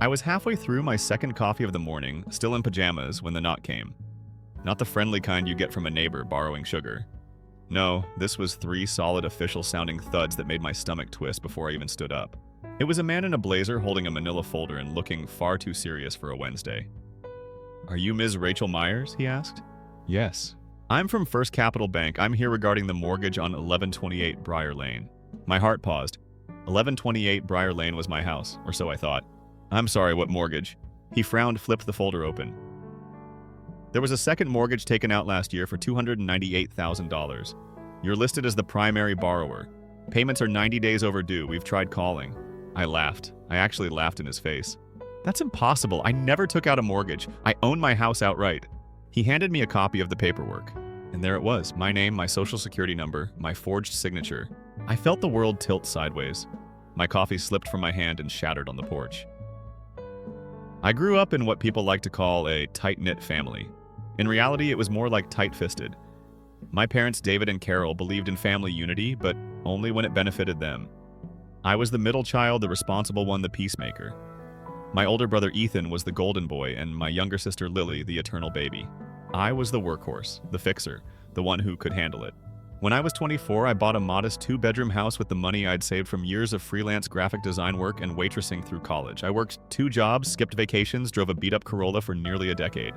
I was halfway through my second coffee of the morning, still in pajamas, when the knock came. Not the friendly kind you get from a neighbor borrowing sugar. No, this was 3 solid official-sounding thuds that made my stomach twist before I even stood up. It was a man in a blazer holding a manila folder and looking far too serious for a Wednesday. "Are you Ms. Rachel Myers?" he asked. "Yes." "I'm from First Capital Bank. I'm here regarding the mortgage on 1128 Briar Lane." My heart paused. 1128 Briar Lane was my house, or so I thought. "I'm sorry, what mortgage?" He frowned, flipped the folder open. "There was a second mortgage taken out last year for $298,000. You're listed as the primary borrower. Payments are 90 days overdue. We've tried calling." I laughed. I actually laughed in his face. "That's impossible. I never took out a mortgage. I own my house outright." He handed me a copy of the paperwork. And there it was, my name, my social security number, my forged signature. I felt the world tilt sideways. My coffee slipped from my hand and shattered on the porch. I grew up in what people like to call a tight-knit family. In reality, it was more like tight-fisted. My parents, David and Carol, believed in family unity, but only when it benefited them. I was the middle child, the responsible one, the peacemaker. My older brother Ethan was the golden boy, and my younger sister Lily, the eternal baby. I was the workhorse, the fixer, the one who could handle it. When I was 24, I bought a modest 2-bedroom house with the money I'd saved from years of freelance graphic design work and waitressing through college. I worked 2 jobs, skipped vacations, drove a beat-up Corolla for nearly a decade.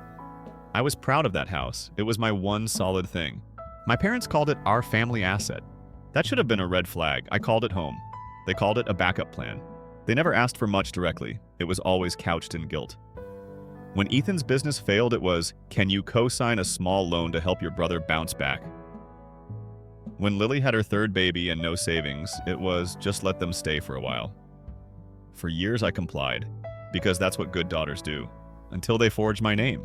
I was proud of that house. It was my one solid thing. My parents called it our family asset. That should have been a red flag. I called it home. They called it a backup plan. They never asked for much directly. It was always couched in guilt. When Ethan's business failed, it was, "Can you co-sign a small loan to help your brother bounce back?" When Lily had her 3rd baby and no savings, it was, "Just let them stay for a while." For years I complied, because that's what good daughters do, until they forged my name.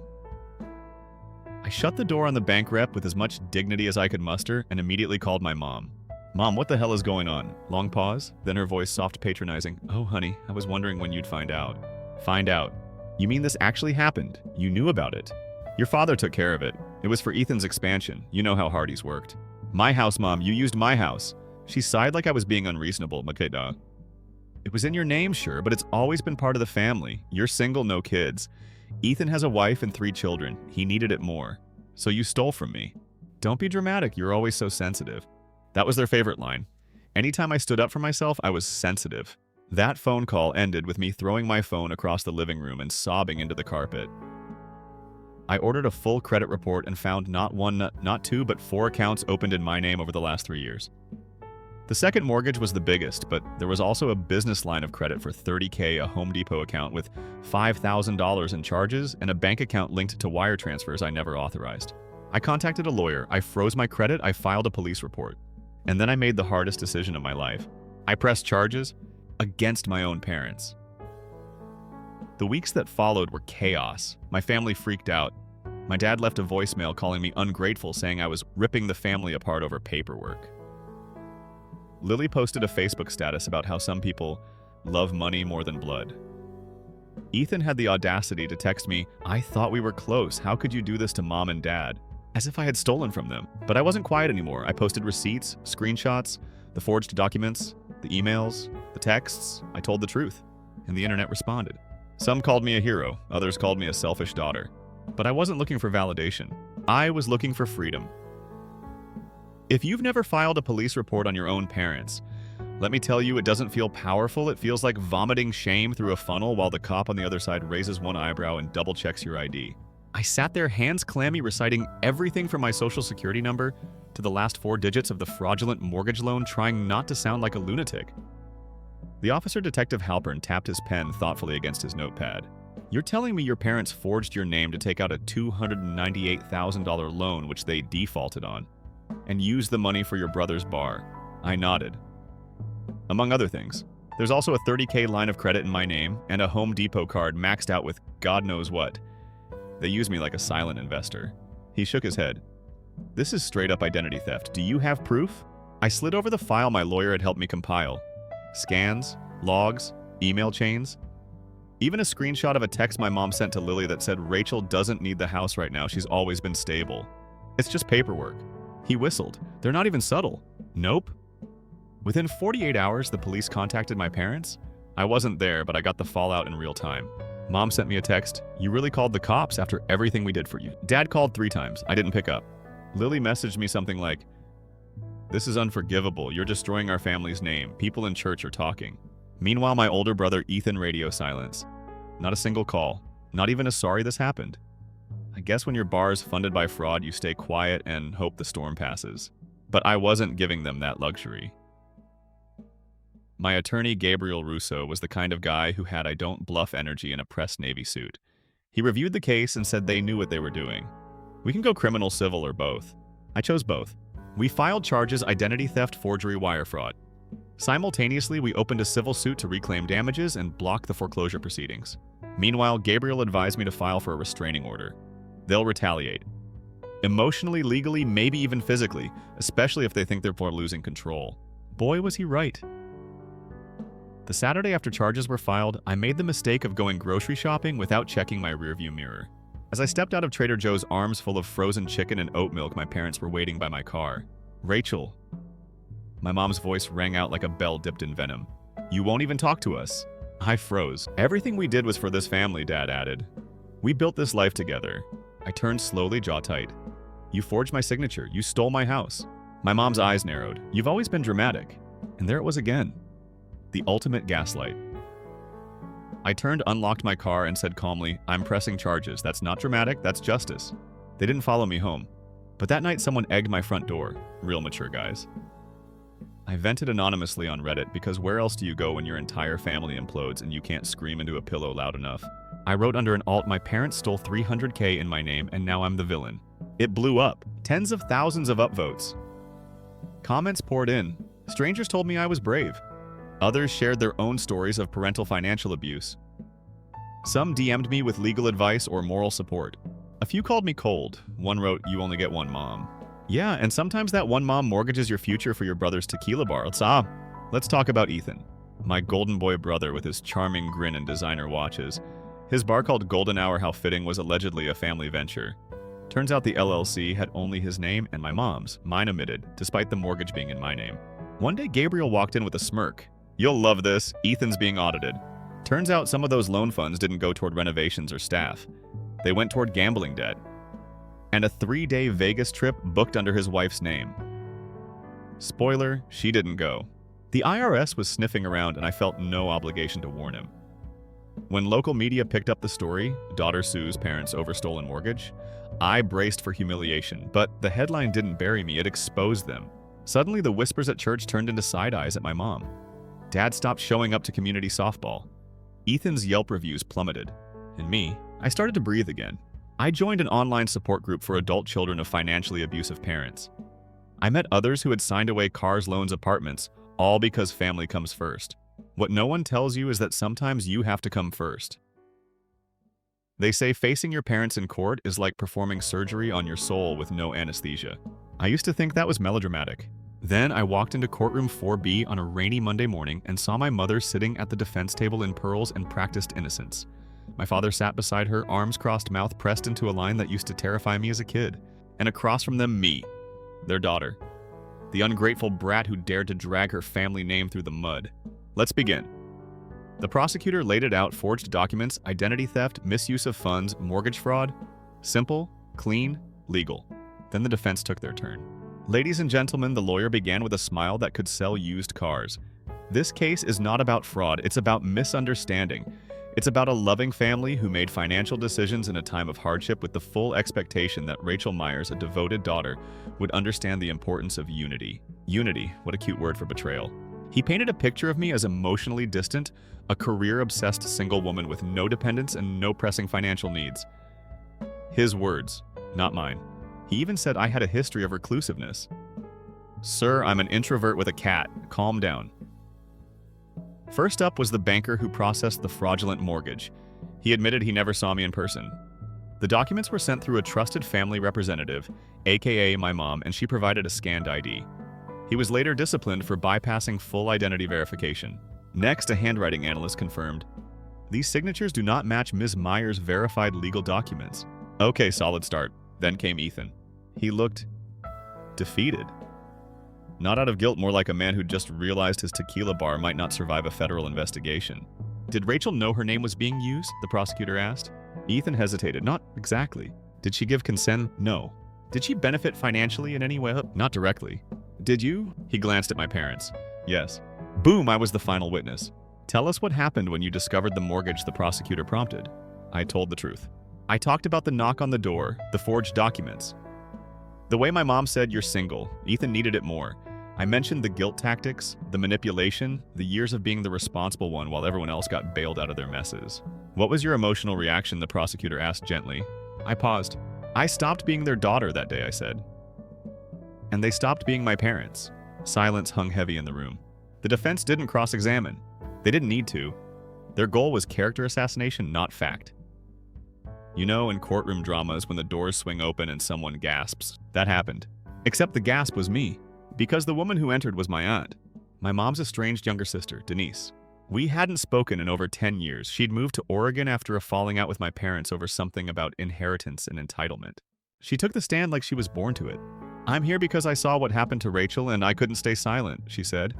I shut the door on the bank rep with as much dignity as I could muster and immediately called my mom. "Mom, what the hell is going on?" Long pause, then her voice soft patronizing. "Oh, honey, I was wondering when you'd find out." "Find out? You mean this actually happened? You knew about it? Your father took care of it. It was for Ethan's expansion. You know how hard he's worked." "My house, Mom. You used my house." She sighed like I was being unreasonable. "Makeda. It was in your name, sure, but it's always been part of the family. You're single, no kids. Ethan has a wife and 3 children. He needed it more. So you stole from me." "Don't be dramatic. You're always so sensitive." That was their favorite line. Anytime I stood up for myself, I was sensitive. That phone call ended with me throwing my phone across the living room and sobbing into the carpet. I ordered a full credit report and found not 1, not 2, but 4 accounts opened in my name over the last 3 years. The second mortgage was the biggest, but there was also a business line of credit for $30K, a Home Depot account with $5,000 in charges, and a bank account linked to wire transfers I never authorized. I contacted a lawyer, I froze my credit, I filed a police report. And then I made the hardest decision of my life. I pressed charges against my own parents. The weeks that followed were chaos. My family freaked out. My dad left a voicemail calling me ungrateful, saying I was ripping the family apart over paperwork. Lily posted a Facebook status about how some people love money more than blood. Ethan had the audacity to text me, "I thought we were close. How could you do this to Mom and Dad?" As if I had stolen from them. But I wasn't quiet anymore. I posted receipts, screenshots, the forged documents, the emails, the texts. I told the truth, and the internet responded. Some called me a hero, others called me a selfish daughter. But I wasn't looking for validation. I was looking for freedom. If you've never filed a police report on your own parents, let me tell you, it doesn't feel powerful. It feels like vomiting shame through a funnel while the cop on the other side raises one eyebrow and double-checks your ID. I sat there hands clammy reciting everything from my social security number to the last 4 digits of the fraudulent mortgage loan, trying not to sound like a lunatic. The officer, Detective Halpern, tapped his pen thoughtfully against his notepad. "You're telling me your parents forged your name to take out a $298,000 loan which they defaulted on, and used the money for your brother's bar?" I nodded. "Among other things. There's also a $30K line of credit in my name and a Home Depot card maxed out with God knows what. They use me like a silent investor." He shook his head. "This is straight-up identity theft. Do you have proof?" I slid over the file my lawyer had helped me compile. Scans, logs, email chains. Even a screenshot of a text my mom sent to Lily that said, "Rachel doesn't need the house right now. She's always been stable. It's just paperwork." He whistled. "They're not even subtle." "Nope." Within 48 hours, the police contacted my parents. I wasn't there, but I got the fallout in real time. Mom sent me a text, "You really called the cops after everything we did for you." Dad called 3 times. I didn't pick up. Lily messaged me something like, "This is unforgivable. You're destroying our family's name. People in church are talking." Meanwhile, my older brother Ethan radio silence. Not a single call. Not even a sorry this happened. I guess when your bar is funded by fraud, you stay quiet and hope the storm passes. But I wasn't giving them that luxury. My attorney, Gabriel Russo, was the kind of guy who had I don't bluff energy in a pressed Navy suit. He reviewed the case and said they knew what they were doing. "We can go criminal, civil, or both." I chose both. We filed charges identity theft, forgery, wire fraud. Simultaneously, we opened a civil suit to reclaim damages and block the foreclosure proceedings. Meanwhile, Gabriel advised me to file for a restraining order. They'll retaliate. Emotionally, legally, maybe even physically, especially if they think they're losing control. Boy, was he right. The Saturday after charges were filed, I made the mistake of going grocery shopping without checking my rearview mirror. As I stepped out of Trader Joe's, arms full of frozen chicken and oat milk, my parents were waiting by my car. "Rachel." My mom's voice rang out like a bell dipped in venom. "You won't even talk to us." I froze. "Everything we did was for this family," Dad added. "We built this life together." I turned slowly, jaw tight. "You forged my signature. You stole my house." My mom's eyes narrowed. "You've always been dramatic." And there it was again. The ultimate gaslight. I turned, unlocked my car, and said calmly, "I'm pressing charges. That's not dramatic, that's justice." They didn't follow me home. But that night someone egged my front door. Real mature guys. I vented anonymously on Reddit because where else do you go when your entire family implodes and you can't scream into a pillow loud enough? I wrote under an alt, "My parents stole $300K in my name and now I'm the villain." It blew up. Tens of thousands of upvotes. Comments poured in. Strangers told me I was brave. Others shared their own stories of parental financial abuse. Some DM'd me with legal advice or moral support. A few called me cold. One wrote, "You only get one mom." Yeah, and sometimes that one mom mortgages your future for your brother's tequila bar. Let's talk about Ethan. My golden boy brother with his charming grin and designer watches. His bar called Golden Hour, how fitting, was allegedly a family venture. Turns out the LLC had only his name and my mom's, mine omitted, despite the mortgage being in my name. One day Gabriel walked in with a smirk. "You'll love this, Ethan's being audited." Turns out some of those loan funds didn't go toward renovations or staff. They went toward gambling debt. And a 3-day Vegas trip booked under his wife's name. Spoiler, she didn't go. The IRS was sniffing around and I felt no obligation to warn him. When local media picked up the story, daughter sues parents over stolen mortgage, I braced for humiliation, but the headline didn't bury me, it exposed them. Suddenly the whispers at church turned into side eyes at my mom. Dad stopped showing up to community softball. Ethan's Yelp reviews plummeted. And me, I started to breathe again. I joined an online support group for adult children of financially abusive parents. I met others who had signed away cars, loans, apartments, all because family comes first. What no one tells you is that sometimes you have to come first. They say facing your parents in court is like performing surgery on your soul with no anesthesia. I used to think that was melodramatic. Then I walked into courtroom 4B on a rainy Monday morning and saw my mother sitting at the defense table in pearls and practiced innocence. My father sat beside her, arms crossed, mouth pressed into a line that used to terrify me as a kid. And across from them, me, their daughter. The ungrateful brat who dared to drag her family name through the mud. Let's begin. The prosecutor laid it out: forged documents, identity theft, misuse of funds, mortgage fraud. Simple, clean, legal. Then the defense took their turn. "Ladies and gentlemen," the lawyer began with a smile that could sell used cars. "This case is not about fraud, it's about misunderstanding. It's about a loving family who made financial decisions in a time of hardship with the full expectation that Rachel Myers, a devoted daughter, would understand the importance of unity." Unity, what a cute word for betrayal. He painted a picture of me as emotionally distant, a career-obsessed single woman with no dependents and no pressing financial needs. His words, not mine. He even said I had a history of reclusiveness. "Sir, I'm an introvert with a cat. Calm down." First up was the banker who processed the fraudulent mortgage. He admitted he never saw me in person. The documents were sent through a trusted family representative, aka my mom, and she provided a scanned ID. He was later disciplined for bypassing full identity verification. Next, a handwriting analyst confirmed, "These signatures do not match Ms. Myers' verified legal documents." Okay, solid start. Then came Ethan. He looked defeated. Not out of guilt, more like a man who just realized his tequila bar might not survive a federal investigation. Did Rachel know her name was being used? The prosecutor asked. Ethan hesitated. Not exactly. Did she give consent? No. Did she benefit financially in any way? Not directly. Did you? He glanced at my parents. Yes. Boom, I was the final witness. Tell us what happened when you discovered the mortgage the prosecutor prompted. I told the truth. I talked about the knock on the door, the forged documents. The way my mom said you're single, Ethan needed it more. I mentioned the guilt tactics, the manipulation, the years of being the responsible one while everyone else got bailed out of their messes. What was your emotional reaction? The prosecutor asked gently. I paused. I stopped being their daughter that day, I said. And they stopped being my parents. Silence hung heavy in the room. The defense didn't cross-examine. They didn't need to. Their goal was character assassination, not fact. You know, in courtroom dramas, when the doors swing open and someone gasps, that happened. Except the gasp was me, because the woman who entered was my aunt, my mom's estranged younger sister, Denise. We hadn't spoken in over 10 years. She'd moved to Oregon after a falling out with my parents over something about inheritance and entitlement. She took the stand like she was born to it. I'm here because I saw what happened to Rachel and I couldn't stay silent, she said.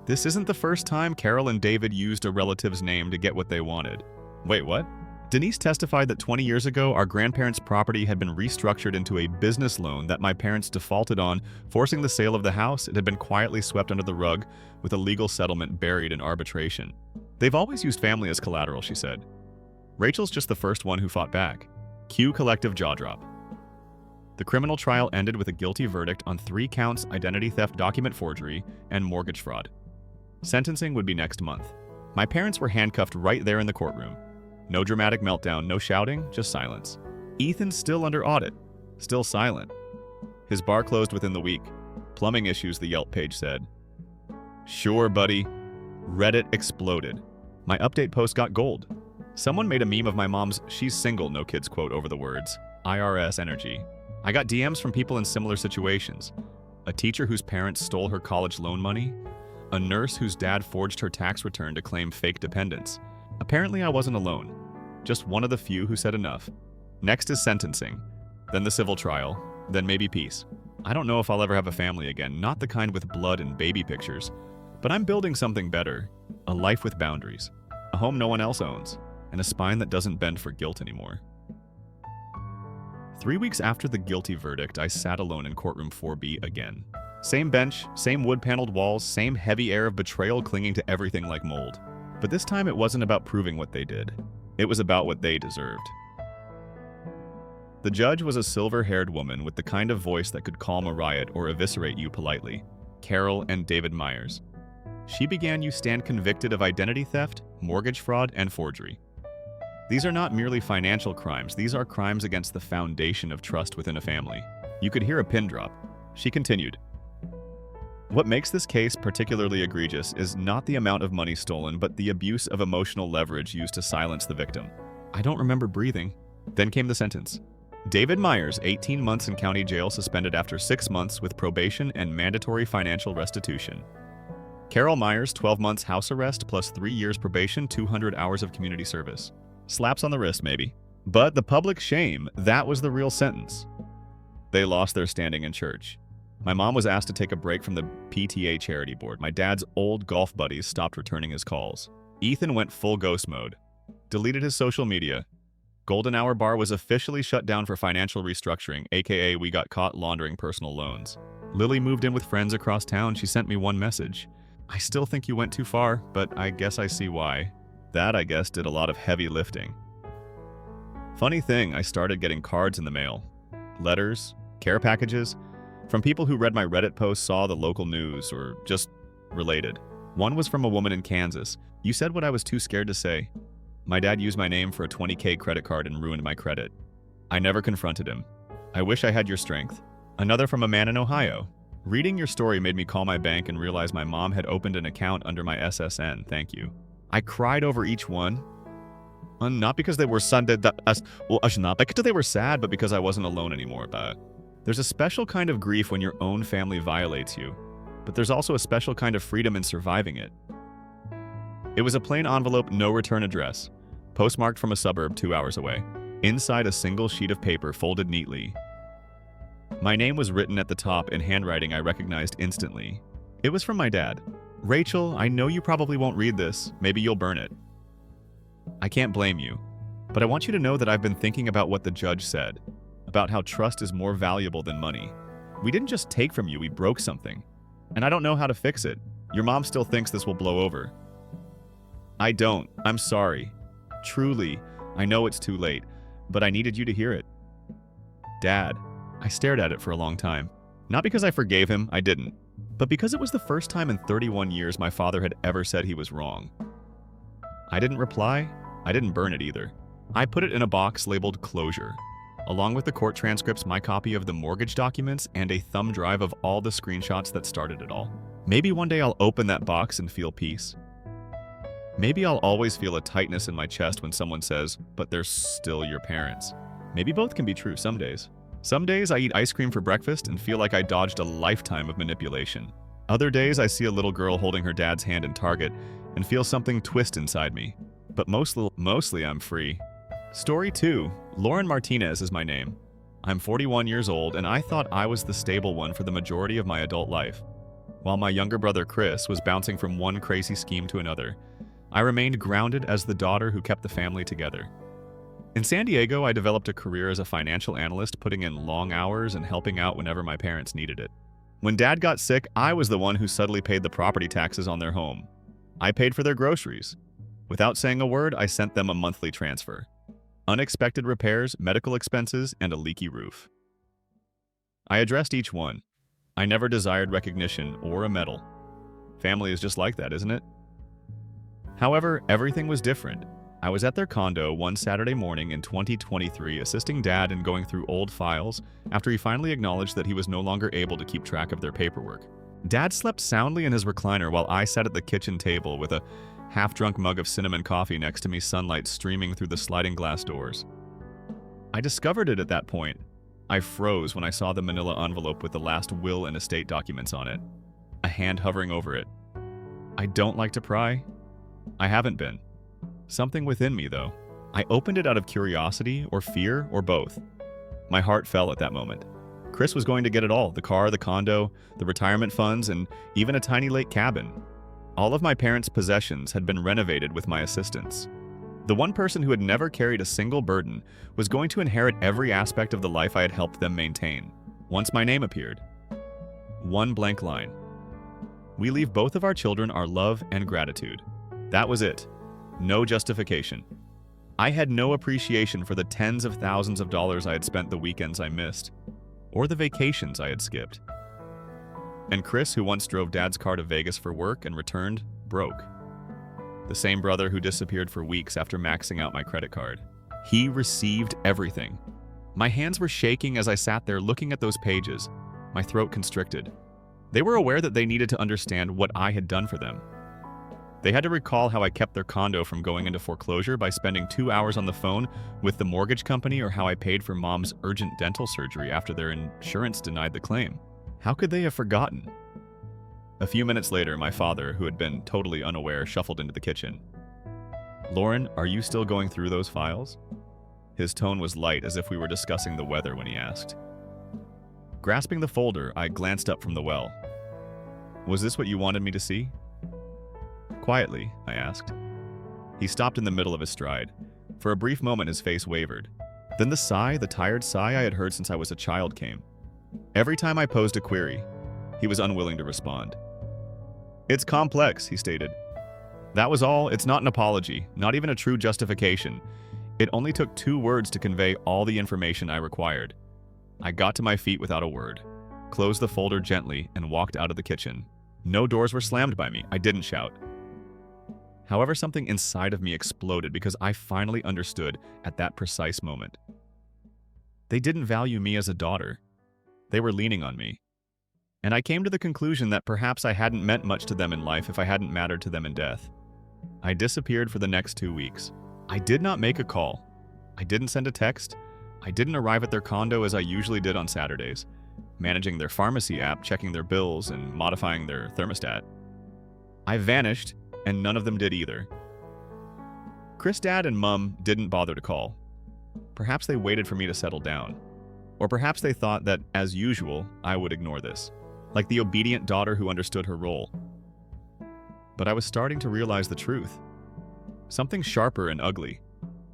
This isn't the first time Carol and David used a relative's name to get what they wanted. Wait, what? Denise testified that 20 years ago, our grandparents' property had been restructured into a business loan that my parents defaulted on, forcing the sale of the house. It had been quietly swept under the rug, with a legal settlement buried in arbitration. They've always used family as collateral, she said. Rachel's just the first one who fought back. Cue collective jaw drop. The criminal trial ended with a guilty verdict on 3 counts: identity theft, document forgery, and mortgage fraud. Sentencing would be next month. My parents were handcuffed right there in the courtroom. No dramatic meltdown, no shouting, just silence. Ethan's still under audit, still silent. His bar closed within the week. Plumbing issues, the Yelp page said. Sure, buddy. Reddit exploded. My update post got gold. Someone made a meme of my mom's "she's single, no kids" quote over the words. IRS energy. I got DMs from people in similar situations. A teacher whose parents stole her college loan money. A nurse whose dad forged her tax return to claim fake dependents. Apparently I wasn't alone. Just one of the few who said enough. Next is sentencing, then the civil trial, then maybe peace. I don't know if I'll ever have a family again, not the kind with blood and baby pictures, but I'm building something better, a life with boundaries, a home no one else owns, and a spine that doesn't bend for guilt anymore. 3 weeks after the guilty verdict, I sat alone in courtroom 4B again. Same bench, same wood-paneled walls, same heavy air of betrayal clinging to everything like mold. But this time it wasn't about proving what they did. It was about what they deserved. The judge was a silver-haired woman with the kind of voice that could calm a riot or eviscerate you politely. Carol and David Myers. She began, you stand convicted of identity theft, mortgage fraud, and forgery. These are not merely financial crimes. These are crimes against the foundation of trust within a family. You could hear a pin drop. She continued. What makes this case particularly egregious is not the amount of money stolen, but the abuse of emotional leverage used to silence the victim. I don't remember breathing. Then came the sentence. David Myers, 18 months in county jail, suspended after 6 months with probation and mandatory financial restitution. Carol Myers, 12 months house arrest plus 3 years probation, 200 hours of community service. Slaps on the wrist, maybe. But the public shame, that was the real sentence. They lost their standing in church. My mom was asked to take a break from the PTA charity board. My dad's old golf buddies stopped returning his calls. Ethan went full ghost mode. Deleted his social media. Golden Hour Bar was officially shut down for financial restructuring, aka we got caught laundering personal loans. Lily moved in with friends across town. She sent me one message. I still think you went too far, but I guess I see why. That, I guess, did a lot of heavy lifting. Funny thing, I started getting cards in the mail. Letters, care packages, from people who read my Reddit posts, saw the local news, or just related. One was from a woman in Kansas. You said what I was too scared to say. My dad used my name for a $20K credit card and ruined my credit. I never confronted him. I wish I had your strength. Another from a man in Ohio. Reading your story made me call my bank and realize my mom had opened an account under my SSN. Thank you. I cried over each one. Not because they were sad, not because they were sad, but because I wasn't alone anymore. There's a special kind of grief when your own family violates you, but there's also a special kind of freedom in surviving it. It was a plain envelope, no return address, postmarked from a suburb 2 hours away. Inside a single sheet of paper folded neatly. My name was written at the top in handwriting I recognized instantly. It was from my dad. "Rachel, I know you probably won't read this. Maybe you'll burn it. I can't blame you, but I want you to know that I've been thinking about what the judge said, about how trust is more valuable than money. We didn't just take from you, we broke something. And I don't know how to fix it. Your mom still thinks this will blow over." "I don't. I'm sorry. Truly, I know it's too late, but I needed you to hear it." "Dad." I stared at it for a long time. Not because I forgave him, I didn't, but because it was the first time in 31 years my father had ever said he was wrong. I didn't reply. I didn't burn it either. I put it in a box labeled closure, along with the court transcripts, my copy of the mortgage documents, and a thumb drive of all the screenshots that started it all. Maybe one day I'll open that box and feel peace. Maybe I'll always feel a tightness in my chest when someone says, "But they're still your parents." Maybe both can be true some days. Some days I eat ice cream for breakfast and feel like I dodged a lifetime of manipulation. Other days I see a little girl holding her dad's hand in Target and feel something twist inside me. But mostly I'm free. Story 2. Lauren Martinez is my name. I'm 41 years old, and I thought I was the stable one for the majority of my adult life. While my younger brother Chris was bouncing from one crazy scheme to another, I remained grounded as the daughter who kept the family together. In San Diego, I developed a career as a financial analyst, putting in long hours and helping out whenever my parents needed it. When Dad got sick, I was the one who subtly paid the property taxes on their home. I paid for their groceries. Without saying a word, I sent them a monthly transfer. Unexpected repairs, medical expenses, and a leaky roof. I addressed each one. I never desired recognition or a medal. Family is just like that, isn't it? However, everything was different. I was at their condo one Saturday morning in 2023 assisting Dad in going through old files after he finally acknowledged that he was no longer able to keep track of their paperwork. Dad slept soundly in his recliner while I sat at the kitchen table with a half-drunk mug of cinnamon coffee next to me, sunlight streaming through the sliding glass doors. I discovered it at that point. I froze when I saw the manila envelope with the last will and estate documents on it, a hand hovering over it. I don't like to pry. I haven't been. Something within me, though. I opened it out of curiosity or fear or both. My heart fell at that moment. Chris was going to get it all: the car, the condo, the retirement funds, and even a tiny lake cabin. All of my parents' possessions had been renovated with my assistance. The one person who had never carried a single burden was going to inherit every aspect of the life I had helped them maintain. Once my name appeared. One blank line. "We leave both of our children our love and gratitude." That was it. No justification. I had no appreciation for the tens of thousands of dollars I had spent the weekends I missed, or the vacations I had skipped. And Chris, who once drove Dad's car to Vegas for work and returned, broke. The same brother who disappeared for weeks after maxing out my credit card. He received everything. My hands were shaking as I sat there looking at those pages, my throat constricted. They were aware that they needed to understand what I had done for them. They had to recall how I kept their condo from going into foreclosure by spending 2 hours on the phone with the mortgage company, or how I paid for Mom's urgent dental surgery after their insurance denied the claim. How could they have forgotten? A few minutes later, my father, who had been totally unaware, shuffled into the kitchen. "Lauren, are you still going through those files?" His tone was light, as if we were discussing the weather when he asked. Grasping the folder, I glanced up from the well. "Was this what you wanted me to see?" Quietly, I asked. He stopped in the middle of his stride. For a brief moment, his face wavered. Then the sigh, the tired sigh I had heard since I was a child, came. Every time I posed a query, he was unwilling to respond. "It's complex," he stated. That was all. It's not an apology, not even a true justification. It only took 2 words to convey all the information I required. I got to my feet without a word, closed the folder gently, and walked out of the kitchen. No doors were slammed by me. I didn't shout. However, something inside of me exploded because I finally understood at that precise moment. They didn't value me as a daughter. They were leaning on me. And I came to the conclusion that perhaps I hadn't meant much to them in life if I hadn't mattered to them in death. I disappeared for the next 2 weeks. I did not make a call. I didn't send a text. I didn't arrive at their condo as I usually did on Saturdays, managing their pharmacy app, checking their bills, and modifying their thermostat. I vanished, and none of them did either. Chris' dad and Mum didn't bother to call. Perhaps they waited for me to settle down. Or perhaps they thought that, as usual, I would ignore this, like the obedient daughter who understood her role. But I was starting to realize the truth. Something sharper and ugly.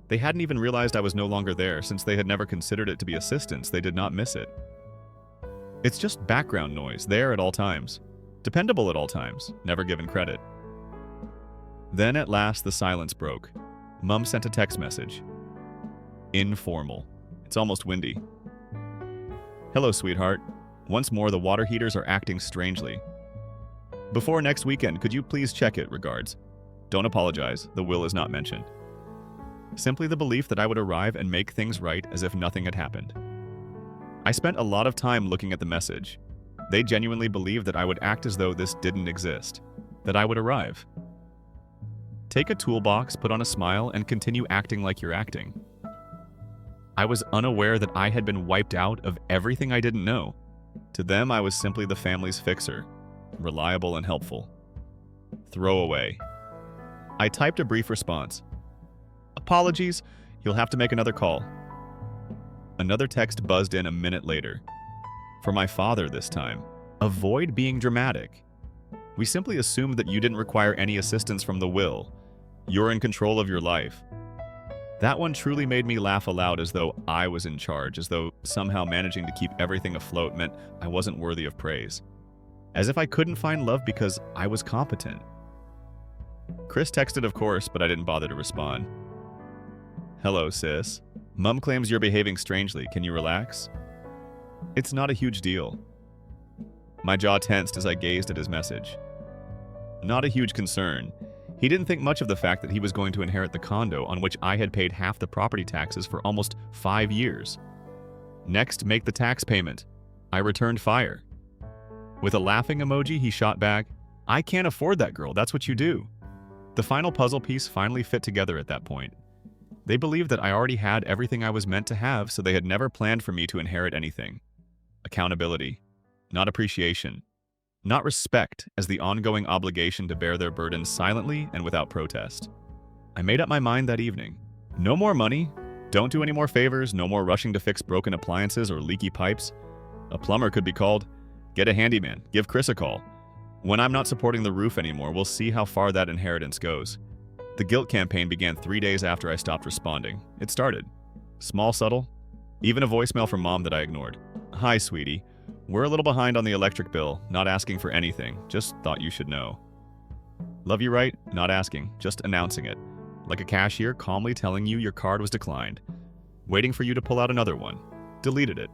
They hadn't even realized I was no longer there. Since they had never considered it to be assistance, they did not miss it. It's just background noise, there at all times. Dependable at all times, never given credit. Then at last the silence broke. Mum sent a text message. Informal. It's almost windy. Hello, sweetheart. Once more, the water heaters are acting strangely. Before next weekend, could you please check it? Regards. Don't apologize, the will is not mentioned. Simply the belief that I would arrive and make things right as if nothing had happened. I spent a lot of time looking at the message. They genuinely believed that I would act as though this didn't exist, that I would arrive. Take a toolbox, put on a smile, and continue acting like you're acting. I was unaware that I had been wiped out of everything I didn't know. To them, I was simply the family's fixer, reliable and helpful. Throwaway. I typed a brief response. Apologies, you'll have to make another call. Another text buzzed in a minute later. For my father this time. Avoid being dramatic. We simply assumed that you didn't require any assistance from the will. You're in control of your life. That one truly made me laugh aloud, as though I was in charge, as though somehow managing to keep everything afloat meant I wasn't worthy of praise. As if I couldn't find love because I was competent. Chris texted, of course, but I didn't bother to respond. Hello, sis. Mum claims you're behaving strangely. Can you relax? It's not a huge deal. My jaw tensed as I gazed at his message. Not a huge concern. He didn't think much of the fact that he was going to inherit the condo on which I had paid half the property taxes for almost 5 years. Next, make the tax payment. I returned fire. With a laughing emoji, he shot back, I can't afford that girl, that's what you do. The final puzzle piece finally fit together at that point. They believed that I already had everything I was meant to have, so they had never planned for me to inherit anything. Accountability, not appreciation, not respect as the ongoing obligation to bear their burdens silently and without protest. I made up my mind that evening. No more money, don't do any more favors, no more rushing to fix broken appliances or leaky pipes. A plumber could be called. Get a handyman, give Chris a call. When I'm not supporting the roof anymore, we'll see how far that inheritance goes. The guilt campaign began 3 days after I stopped responding. It started. Small, subtle. Even a voicemail from Mom that I ignored. Hi, sweetie. We're a little behind on the electric bill, not asking for anything, just thought you should know. Love you, right? Not asking, just announcing it. Like a cashier calmly telling you your card was declined. Waiting for you to pull out another one. Deleted it.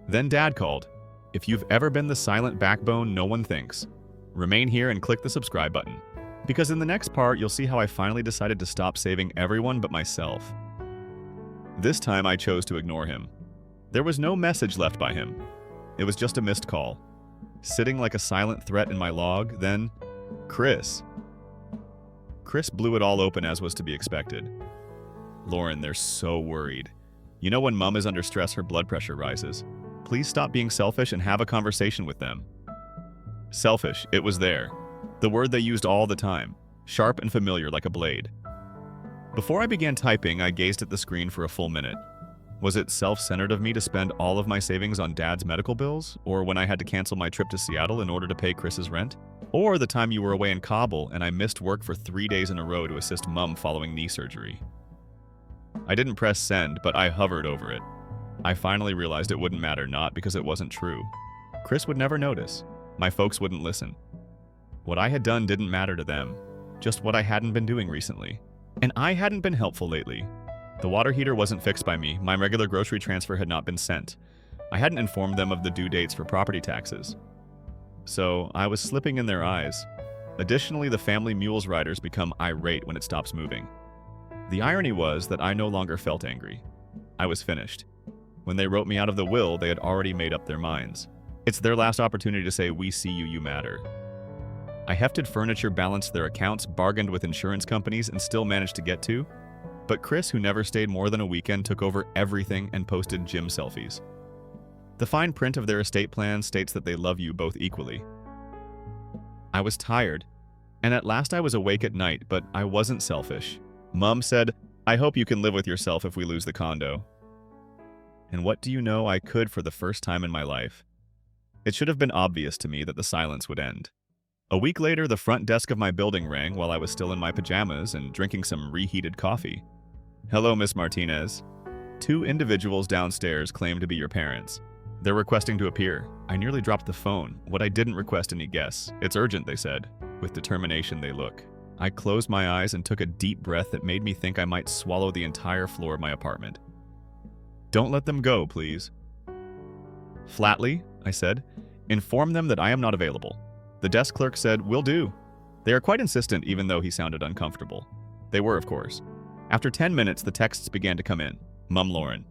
Then Dad called. If you've ever been the silent backbone no one thinks, remain here and click the subscribe button. Because in the next part, you'll see how I finally decided to stop saving everyone but myself. This time I chose to ignore him. There was no message left by him. It was just a missed call. Sitting like a silent threat in my log, then, Chris. Chris blew it all open as was to be expected. Lauren, they're so worried. You know when Mum is under stress, her blood pressure rises. Please stop being selfish and have a conversation with them. Selfish, it was there. The word they used all the time, sharp and familiar like a blade. Before I began typing, I gazed at the screen for a full minute. Was it self-centered of me to spend all of my savings on Dad's medical bills? Or when I had to cancel my trip to Seattle in order to pay Chris's rent? Or the time you were away in Kabul and I missed work for 3 days in a row to assist Mum following knee surgery? I didn't press send, but I hovered over it. I finally realized it wouldn't matter, not because it wasn't true. Chris would never notice. My folks wouldn't listen. What I had done didn't matter to them, just what I hadn't been doing recently. And I hadn't been helpful lately. The water heater wasn't fixed by me, my regular grocery transfer had not been sent. I hadn't informed them of the due dates for property taxes. So I was slipping in their eyes. Additionally, the family mules riders become irate when it stops moving. The irony was that I no longer felt angry. I was finished. When they wrote me out of the will, they had already made up their minds. It's their last opportunity to say, we see you, you matter. I hefted furniture, balanced their accounts, bargained with insurance companies, and still managed to get to. But Chris, who never stayed more than a weekend, took over everything and posted gym selfies. The fine print of their estate plan states that they love you both equally. I was tired, and at last I was awake at night, but I wasn't selfish. Mum said, I hope you can live with yourself if we lose the condo. And what do you know, I could for the first time in my life. It should have been obvious to me that the silence would end. A week later, the front desk of my building rang while I was still in my pajamas and drinking some reheated coffee. "Hello, Miss Martinez. Two individuals downstairs claim to be your parents. They're requesting to appear." I nearly dropped the phone. What I didn't request any guess. "It's urgent," they said. With determination they look. I closed my eyes and took a deep breath that made me think I might swallow the entire floor of my apartment. "Don't let them go, please." "Flatly," I said, "inform them that I am not available." The desk clerk said, "Will do." They are quite insistent, even though he sounded uncomfortable. They were, of course. After 10 minutes, the texts began to come in. "Mum Lauren.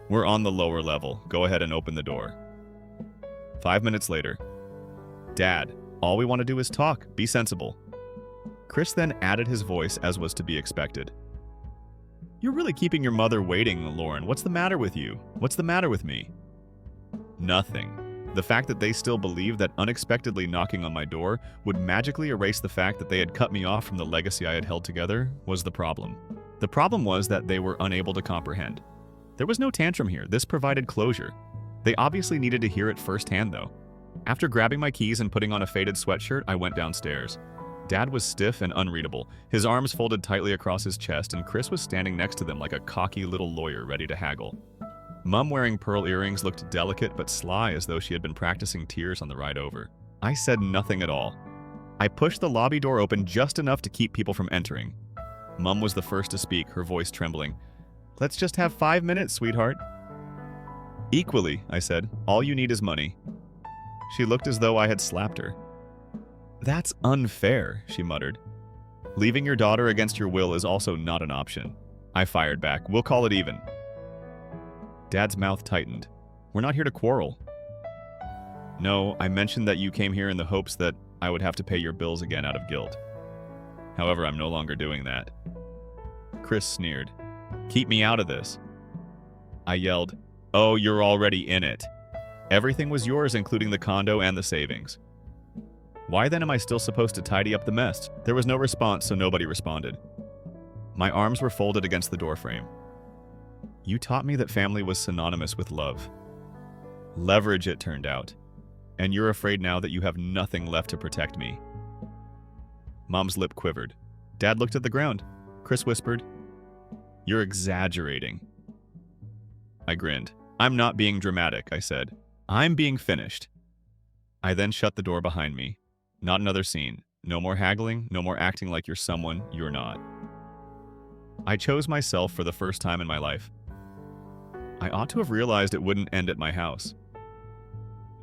We're on the lower level. Go ahead and open the door." 5 minutes later. "Dad, all we want to do is talk. Be sensible." Chris then added his voice, as was to be expected. "You're really keeping your mother waiting, Lauren. What's the matter with you? What's the matter with me?" Nothing. The fact that they still believed that unexpectedly knocking on my door would magically erase the fact that they had cut me off from the legacy I had held together was the problem. The problem was that they were unable to comprehend. There was no tantrum here. This provided closure. They obviously needed to hear it firsthand, though. After grabbing my keys and putting on a faded sweatshirt, I went downstairs. Dad was stiff and unreadable, his arms folded tightly across his chest, and Chris was standing next to them like a cocky little lawyer ready to haggle. Mum, wearing pearl earrings, looked delicate but sly, as though she had been practicing tears on the ride over. I said nothing at all. I pushed the lobby door open just enough to keep people from entering. Mum was the first to speak, her voice trembling. "Let's just have 5 minutes, sweetheart." "Equally," I said. "All you need is money." She looked as though I had slapped her. "That's unfair," she muttered. "Leaving your daughter against your will is also not an option." I fired back. "We'll call it even." Dad's mouth tightened. "We're not here to quarrel." "No, I mentioned that you came here in the hopes that I would have to pay your bills again out of guilt. However, I'm no longer doing that." Chris sneered. "Keep me out of this." I yelled, "Oh, you're already in it. Everything was yours, including the condo and the savings. Why then am I still supposed to tidy up the mess?" There was no response, so nobody responded. My arms were folded against the doorframe. "You taught me that family was synonymous with love. Leverage, it turned out. And you're afraid now that you have nothing left to protect me." Mom's lip quivered. Dad looked at the ground. Chris whispered, "You're exaggerating." I grinned. "I'm not being dramatic," I said. "I'm being finished." I then shut the door behind me. Not another scene. No more haggling, no more acting like you're someone you're not. I chose myself for the first time in my life. I ought to have realized it wouldn't end at my house.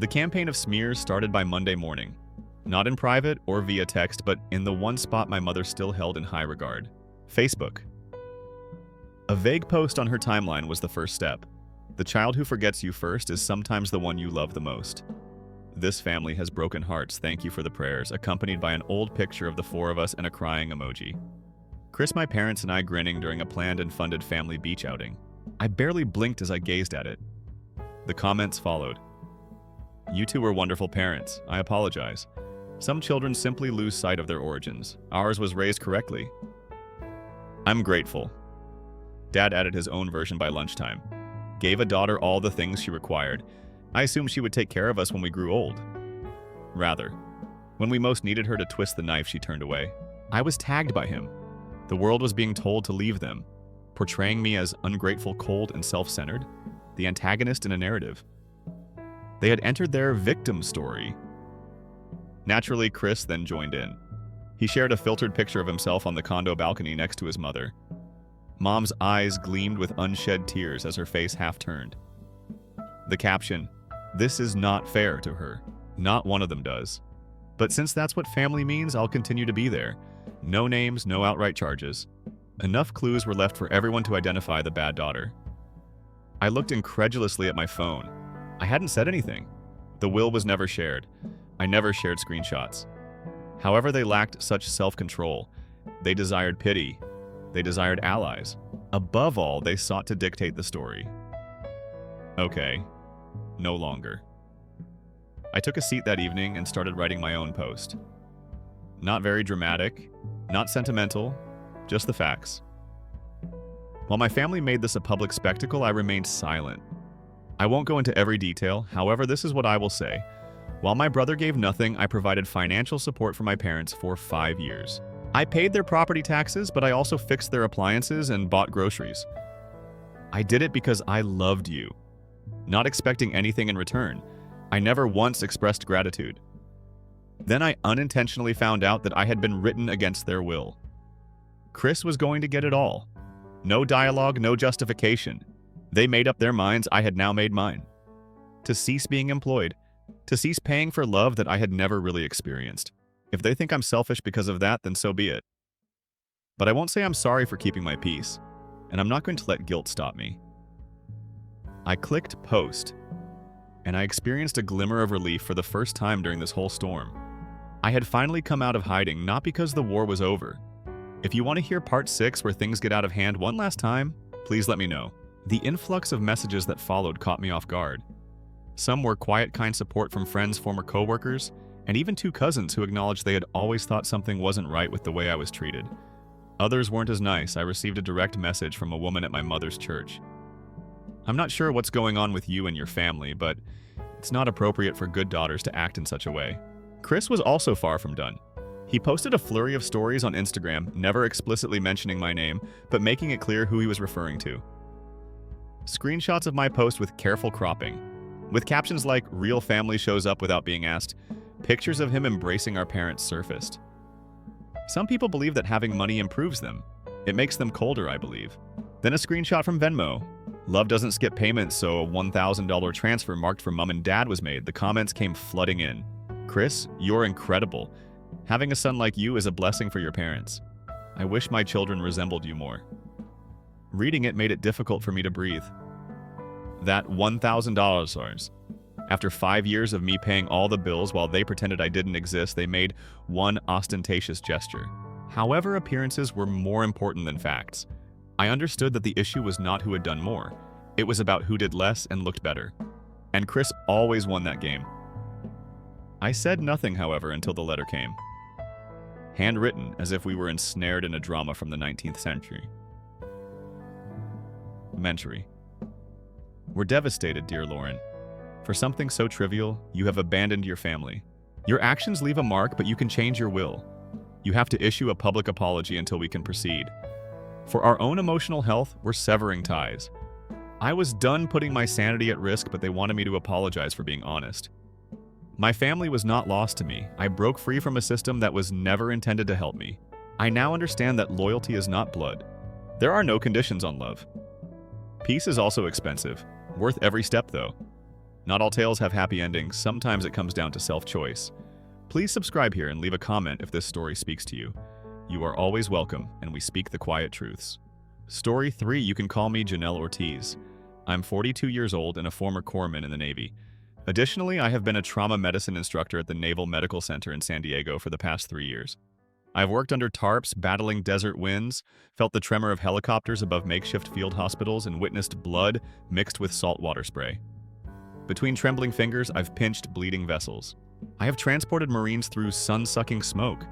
The campaign of smears started by Monday morning. Not in private or via text, but in the one spot my mother still held in high regard: Facebook. A vague post on her timeline was the first step. The child who forgets you first is sometimes the one you love the most. This family has broken hearts, thank you for the prayers, accompanied by an old picture of the four of us and a crying emoji. Chris, my parents, and I grinning during a planned and funded family beach outing. I barely blinked as I gazed at it. The comments followed. "You two were wonderful parents. I apologize. Some children simply lose sight of their origins. Ours was raised correctly." "I'm grateful." Dad added his own version by lunchtime. "Gave a daughter all the things she required. I assumed she would take care of us when we grew old. Rather, when we most needed her to twist the knife, she turned away." I was tagged by him. The world was being told to leave them, portraying me as ungrateful, cold, and self-centered, the antagonist in a narrative. They had entered their victim story. Naturally, Chris then joined in. He shared a filtered picture of himself on the condo balcony next to his mother. Mom's eyes gleamed with unshed tears as her face half turned. The caption, "This is not fair," to her. Not one of them does. But since that's what family means, I'll continue to be there. No names, no outright charges. Enough clues were left for everyone to identify the bad daughter. I looked incredulously at my phone. I hadn't said anything. The will was never shared. I never shared screenshots. However, they lacked such self-control. They desired pity. They desired allies. Above all, they sought to dictate the story. Okay, no longer. I took a seat that evening and started writing my own post. Not very dramatic, not sentimental, just the facts. While my family made this a public spectacle, I remained silent. I won't go into every detail, however, this is what I will say. While my brother gave nothing, I provided financial support for my parents for 5 years. I paid their property taxes, but I also fixed their appliances and bought groceries. I did it because I loved you, not expecting anything in return. I never once expressed gratitude. Then I unintentionally found out that I had been written against their will. Chris was going to get it all. No dialogue, no justification. They made up their minds, I had now made mine. To cease being employed. To cease paying for love that I had never really experienced. If they think I'm selfish because of that, then so be it. But I won't say I'm sorry for keeping my peace, and I'm not going to let guilt stop me. I clicked post, and I experienced a glimmer of relief for the first time during this whole storm. I had finally come out of hiding, not because the war was over. If you want to hear part 6 where things get out of hand one last time, please let me know. The influx of messages that followed caught me off guard. Some were quiet, kind support from friends, former coworkers, and even 2 cousins who acknowledged they had always thought something wasn't right with the way I was treated. Others weren't as nice. I received a direct message from a woman at my mother's church. I'm not sure what's going on with you and your family, but it's not appropriate for good daughters to act in such a way. Chris was also far from done. He posted a flurry of stories on Instagram, never explicitly mentioning my name, but making it clear who he was referring to. Screenshots of my post with careful cropping, with captions like, "Real family shows up without being asked." Pictures of him embracing our parents surfaced. Some people believe that having money improves them. It makes them colder, I believe. Then a screenshot from Venmo. Love doesn't skip payments, so a $1,000 transfer marked for mom and dad was made. The comments came flooding in. Chris, you're incredible. Having a son like you is a blessing for your parents. I wish my children resembled you more. Reading it made it difficult for me to breathe. That $1,000. After 5 years of me paying all the bills while they pretended I didn't exist, they made one ostentatious gesture. However, appearances were more important than facts. I understood that the issue was not who had done more. It was about who did less and looked better. And Chris always won that game. I said nothing, however, until the letter came. Handwritten, as if we were ensnared in a drama from the 19th century. Mentary. We're devastated, dear Lauren. For something so trivial, you have abandoned your family. Your actions leave a mark, but you can change your will. You have to issue a public apology until we can proceed. For our own emotional health, we're severing ties. I was done putting my sanity at risk, but they wanted me to apologize for being honest. My family was not lost to me. I broke free from a system that was never intended to help me. I now understand that loyalty is not blood. There are no conditions on love. Peace is also expensive, worth every step though. Not all tales have happy endings. Sometimes it comes down to self-choice. Please subscribe here and leave a comment if this story speaks to you. You are always welcome, and we speak the quiet truths. Story 3, you can call me Janelle Ortiz. I'm 42 years old and a former corpsman in the Navy. Additionally, I have been a trauma medicine instructor at the Naval Medical Center in San Diego for the past 3 years. I've worked under tarps, battling desert winds, felt the tremor of helicopters above makeshift field hospitals, and witnessed blood mixed with saltwater spray. Between trembling fingers, I've pinched bleeding vessels. I have transported Marines through sun-sucking smoke.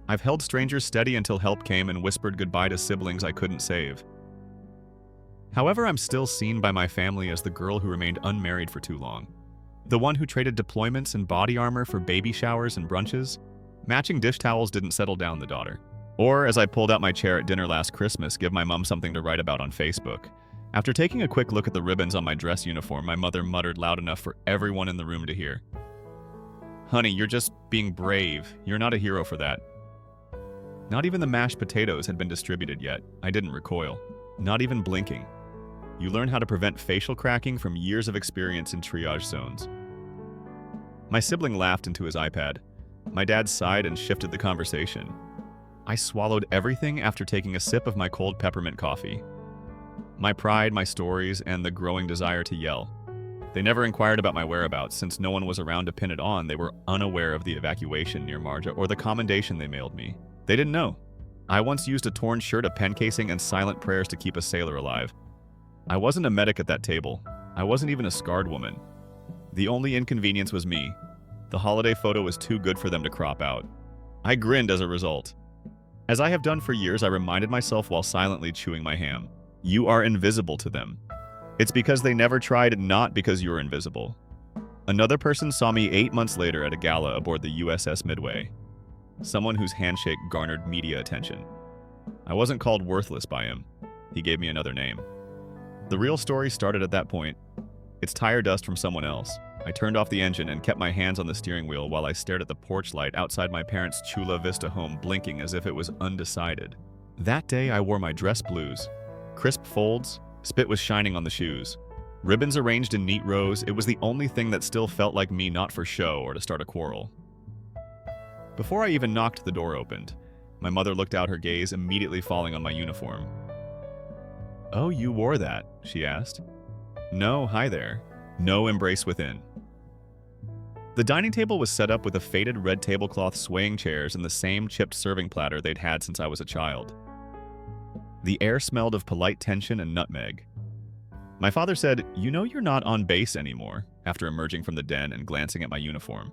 I've held strangers steady until help came and whispered goodbye to siblings I couldn't save. However, I'm still seen by my family as the girl who remained unmarried for too long. The one who traded deployments and body armor for baby showers and brunches. Matching dish towels didn't settle down the daughter. Or, as I pulled out my chair at dinner last Christmas, give my mom something to write about on Facebook. After taking a quick look at the ribbons on my dress uniform, my mother muttered loud enough for everyone in the room to hear. "Honey, you're just being brave. You're not a hero for that." Not even the mashed potatoes had been distributed yet. I didn't recoil. Not even blinking. You learn how to prevent facial cracking from years of experience in triage zones. My sibling laughed into his iPad. My dad sighed and shifted the conversation. I swallowed everything after taking a sip of my cold peppermint coffee. My pride, my stories, and the growing desire to yell. They never inquired about my whereabouts. Since no one was around to pin it on, they were unaware of the evacuation near Marja or the commendation they mailed me. They didn't know. I once used a torn shirt, a pen casing, and silent prayers to keep a sailor alive. I wasn't a medic at that table. I wasn't even a scarred woman. The only inconvenience was me. The holiday photo was too good for them to crop out. I grinned as a result. As I have done for years, I reminded myself while silently chewing my ham. You are invisible to them. It's because they never tried, not because you're invisible. Another person saw me 8 months later at a gala aboard the USS Midway. Someone whose handshake garnered media attention. I wasn't called worthless by him. He gave me another name. The real story started at that point. It's tire dust from someone else. I turned off the engine and kept my hands on the steering wheel while I stared at the porch light outside my parents' Chula Vista home, blinking as if it was undecided. That day, I wore my dress blues. Crisp folds, spit was shining on the shoes. Ribbons arranged in neat rows, it was the only thing that still felt like me, not for show or to start a quarrel. Before I even knocked, the door opened. My mother looked out, her gaze immediately falling on my uniform. "Oh, you wore that?" she asked. "No, hi there." No embrace within. The dining table was set up with a faded red tablecloth, swaying chairs, and the same chipped serving platter they'd had since I was a child. The air smelled of polite tension and nutmeg. My father said, "You know you're not on base anymore," after emerging from the den and glancing at my uniform.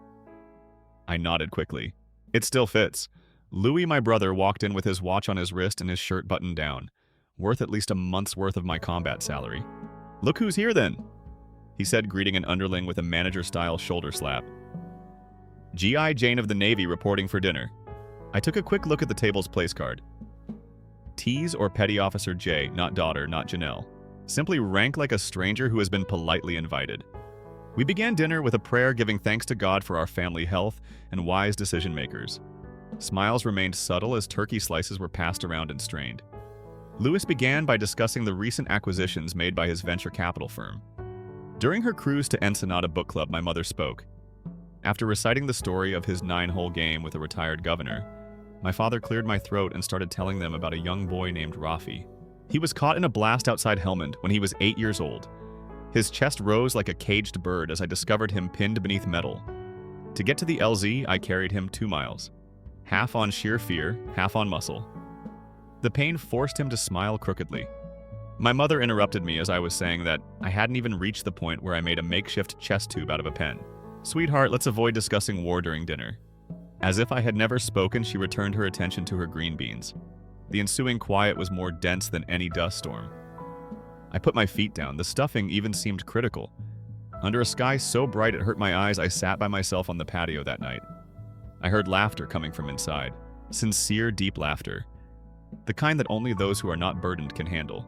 I nodded quickly. "It still fits." Louis, my brother, walked in with his watch on his wrist and his shirt buttoned down, worth at least a month's worth of my combat salary. "Look who's here then," he said, greeting an underling with a manager-style shoulder slap. "G.I. Jane of the Navy reporting for dinner." I took a quick look at the table's place card. T's or Petty Officer J, not daughter, not Janelle. Simply rank like a stranger who has been politely invited. We began dinner with a prayer giving thanks to God for our family health and wise decision-makers. Smiles remained subtle as turkey slices were passed around and strained. Louis began by discussing the recent acquisitions made by his venture capital firm. During her cruise to Ensenada Book Club, my mother spoke. After reciting the story of his 9-hole game with a retired governor, my father cleared my throat and started telling them about a young boy named Rafi. He was caught in a blast outside Helmand when he was 8 years old. His chest rose like a caged bird as I discovered him pinned beneath metal. To get to the LZ, I carried him 2 miles. Half on sheer fear, half on muscle. The pain forced him to smile crookedly. My mother interrupted me as I was saying that I hadn't even reached the point where I made a makeshift chest tube out of a pen. "Sweetheart, let's avoid discussing war during dinner." As if I had never spoken, she returned her attention to her green beans. The ensuing quiet was more dense than any dust storm. I put my feet down. The stuffing even seemed critical. Under a sky so bright it hurt my eyes, I sat by myself on the patio that night. I heard laughter coming from inside. Sincere, deep laughter. The kind that only those who are not burdened can handle.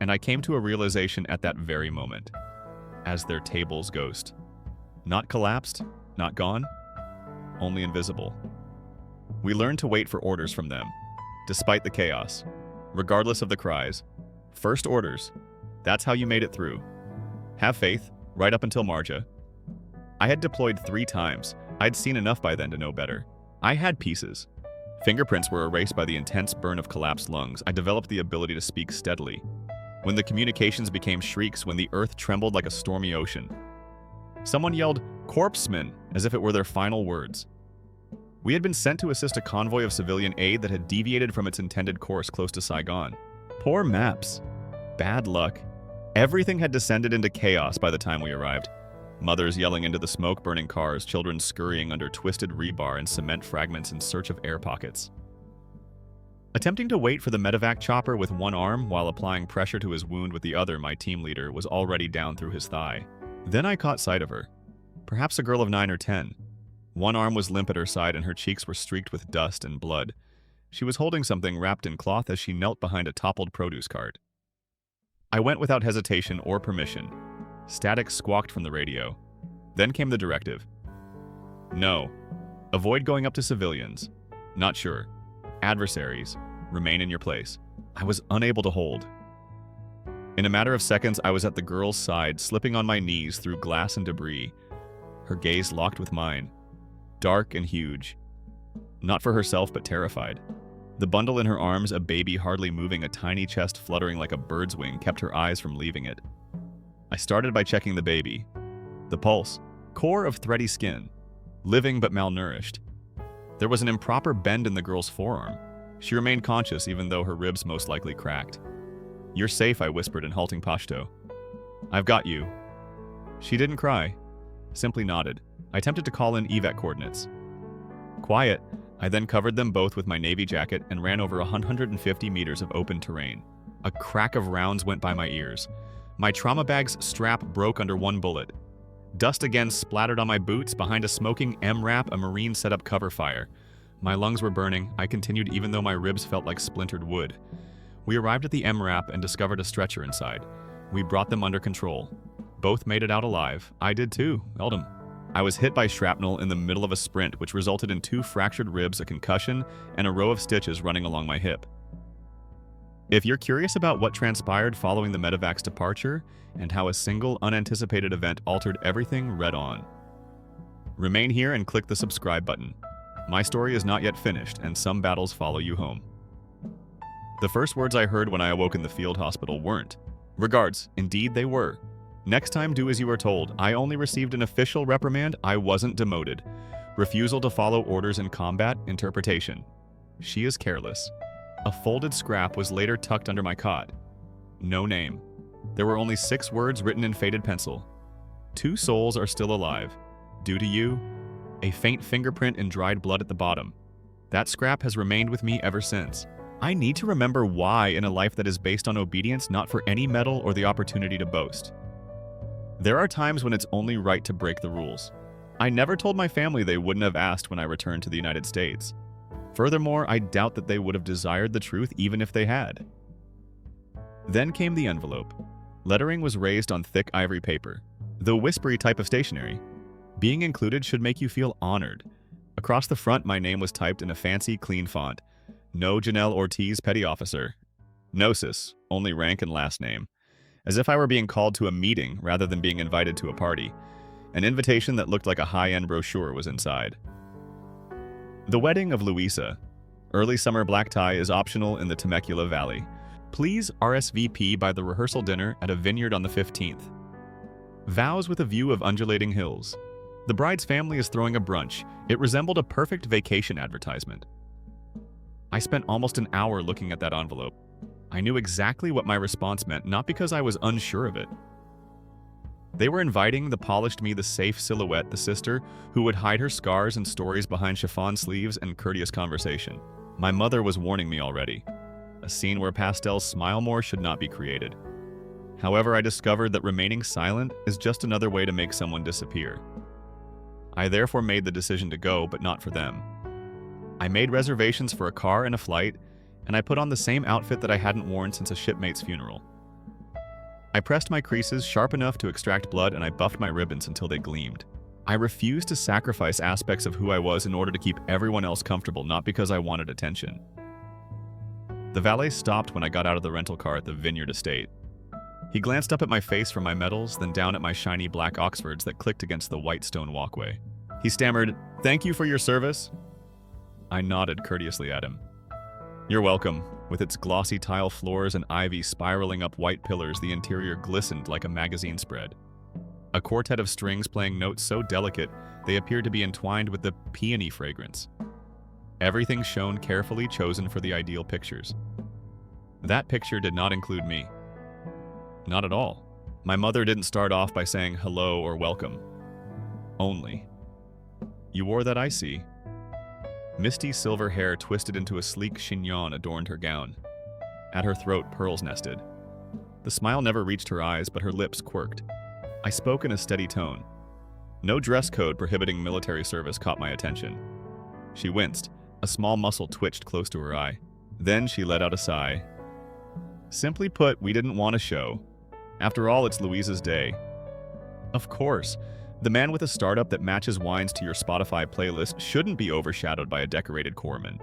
And I came to a realization at that very moment. As their table's ghost. Not collapsed, not gone, only invisible. We learned to wait for orders from them, despite the chaos, regardless of the cries. First orders. That's how you made it through. Have faith, right up until Marja. I had deployed 3 times. I'd seen enough by then to know better. I had pieces. Fingerprints were erased by the intense burn of collapsed lungs. I developed the ability to speak steadily. When the communications became shrieks, when the earth trembled like a stormy ocean. Someone yelled, "Corpseman," as if it were their final words. We had been sent to assist a convoy of civilian aid that had deviated from its intended course close to Saigon. Poor maps. Bad luck. Everything had descended into chaos by the time we arrived. Mothers yelling into the smoke-burning cars, children scurrying under twisted rebar and cement fragments in search of air pockets. Attempting to wait for the medevac chopper with one arm while applying pressure to his wound with the other, my team leader was already down through his thigh. Then I caught sight of her. Perhaps a girl of 9 or 10. One arm was limp at her side and her cheeks were streaked with dust and blood. She was holding something wrapped in cloth as she knelt behind a toppled produce cart. I went without hesitation or permission. Static squawked from the radio. Then came the directive. No. Avoid going up to civilians. Not sure. Adversaries. Remain in your place. I was unable to hold. In a matter of seconds, I was at the girl's side, slipping on my knees through glass and debris. Her gaze locked with mine. Dark and huge. Not for herself, but terrified. The bundle in her arms, a baby hardly moving, a tiny chest fluttering like a bird's wing, kept her eyes from leaving it. I started by checking the baby. The pulse. Core of thready skin. Living but malnourished. There was an improper bend in the girl's forearm. She remained conscious even though her ribs most likely cracked. "You're safe," I whispered in halting Pashto. "I've got you." She didn't cry. Simply nodded. I attempted to call in evac coordinates. Quiet. I then covered them both with my navy jacket and ran over 150 meters of open terrain. A crack of rounds went by my ears. My trauma bag's strap broke under one bullet. Dust again splattered on my boots behind a smoking MRAP, a Marine set-up cover fire. My lungs were burning. I continued even though my ribs felt like splintered wood. We arrived at the MRAP and discovered a stretcher inside. We brought them under control. Both made it out alive. I did too, Eldam. I was hit by shrapnel in the middle of a sprint, which resulted in 2 fractured ribs, a concussion, and a row of stitches running along my hip. If you're curious about what transpired following the medevac's departure and how a single unanticipated event altered everything, read on. Remain here and click the subscribe button. My story is not yet finished, and some battles follow you home. The first words I heard when I awoke in the field hospital weren't. Regards, indeed they were. Next time, do as you are told. I only received an official reprimand. I wasn't demoted. Refusal to follow orders in combat, interpretation. She is careless. A folded scrap was later tucked under my cot. No name. There were only 6 words written in faded pencil. 2 souls are still alive. Due to you, a faint fingerprint in dried blood at the bottom. That scrap has remained with me ever since. I need to remember why in a life that is based on obedience, not for any medal or the opportunity to boast. There are times when it's only right to break the rules. I never told my family they wouldn't have asked when I returned to the United States. Furthermore, I doubt that they would have desired the truth even if they had. Then came the envelope. Lettering was raised on thick ivory paper. Though whispery type of stationery, being included should make you feel honored. Across the front, my name was typed in a fancy, clean font. No Janelle Ortiz, petty officer. Gnosis, only rank and last name. As if I were being called to a meeting rather than being invited to a party. An invitation that looked like a high-end brochure was inside. The wedding of Louisa. Early summer black tie is optional in the Temecula Valley. Please RSVP by the rehearsal dinner at a vineyard on the 15th. Vows with a view of undulating hills. The bride's family is throwing a brunch. It resembled a perfect vacation advertisement. I spent almost an hour looking at that envelope. I knew exactly what my response meant, not because I was unsure of it. They were inviting the polished me, the safe silhouette, the sister who would hide her scars and stories behind chiffon sleeves and courteous conversation. My mother was warning me already. A scene where pastels smile more should not be created. However, I discovered that remaining silent is just another way to make someone disappear. I therefore made the decision to go, but not for them. I made reservations for a car and a flight, and I put on the same outfit that I hadn't worn since a shipmate's funeral. I pressed my creases sharp enough to extract blood, and I buffed my ribbons until they gleamed. I refused to sacrifice aspects of who I was in order to keep everyone else comfortable, not because I wanted attention. The valet stopped when I got out of the rental car at the Vineyard Estate. He glanced up at my face from my medals, then down at my shiny black Oxfords that clicked against the white stone walkway. He stammered, "Thank you for your service." I nodded courteously at him. "You're welcome." With its glossy tile floors and ivy spiraling up white pillars, the interior glistened like a magazine spread. A quartet of strings playing notes so delicate they appeared to be entwined with the peony fragrance. Everything shone carefully chosen for the ideal pictures. That picture did not include me. Not at all. My mother didn't start off by saying hello or welcome. Only. "You wore that, I see." Misty silver hair twisted into a sleek chignon adorned her gown. At her throat, pearls nested. The smile never reached her eyes, but her lips quirked. I spoke in a steady tone. No dress code prohibiting military service caught my attention. She winced. A small muscle twitched close to her eye. Then she let out a sigh. "Simply put, we didn't want a show. After all, it's Louisa's day." Of course. The man with a startup that matches wines to your Spotify playlist shouldn't be overshadowed by a decorated corpsman.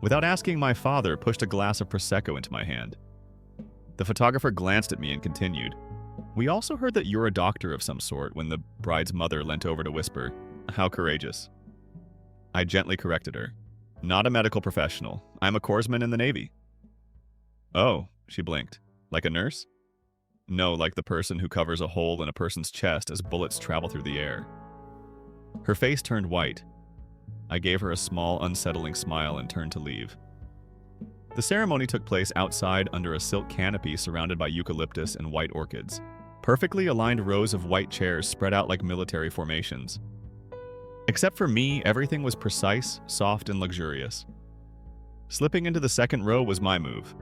Without asking, my father pushed a glass of Prosecco into my hand. The photographer glanced at me and continued, "We also heard that you're a doctor of some sort," when the bride's mother leant over to whisper, "How courageous." I gently corrected her. "Not a medical professional. I'm a corpsman in the Navy." "Oh," she blinked. "Like a nurse?" "No, like the person who covers a hole in a person's chest as bullets travel through the air." Her face turned white. I gave her a small, unsettling smile and turned to leave. The ceremony took place outside under a silk canopy surrounded by eucalyptus and white orchids. Perfectly aligned rows of white chairs spread out like military formations. Except for me, everything was precise, soft, and luxurious. Slipping into the second row was my move.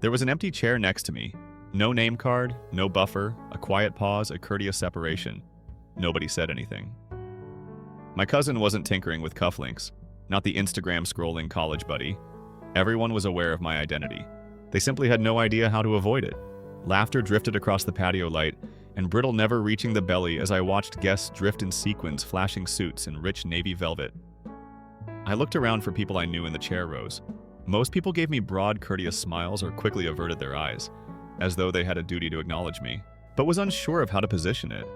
There was an empty chair next to me. No name card, no buffer, a quiet pause, a courteous separation. Nobody said anything. My cousin wasn't tinkering with cufflinks, not the Instagram-scrolling college buddy. Everyone was aware of my identity. They simply had no idea how to avoid it. Laughter drifted across the patio light, and brittle never reaching the belly as I watched guests drift in sequins, flashing suits, and rich navy velvet. I looked around for people I knew in the chair rows. Most people gave me broad, courteous smiles or quickly averted their eyes, as though they had a duty to acknowledge me, but was unsure of how to position it.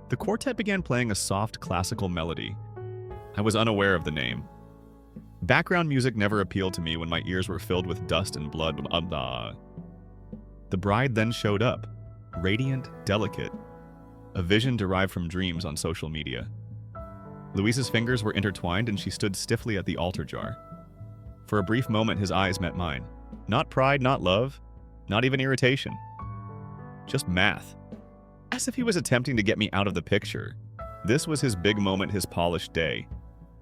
The quartet began playing a soft, classical melody. I was unaware of the name. Background music never appealed to me when my ears were filled with dust and blood. The bride then showed up, radiant, delicate, a vision derived from dreams on social media. Luis's fingers were intertwined and she stood stiffly at the altar jar. For a brief moment, his eyes met mine. Not pride, not love, not even irritation. Just math. As if he was attempting to get me out of the picture. This was his big moment, his polished day.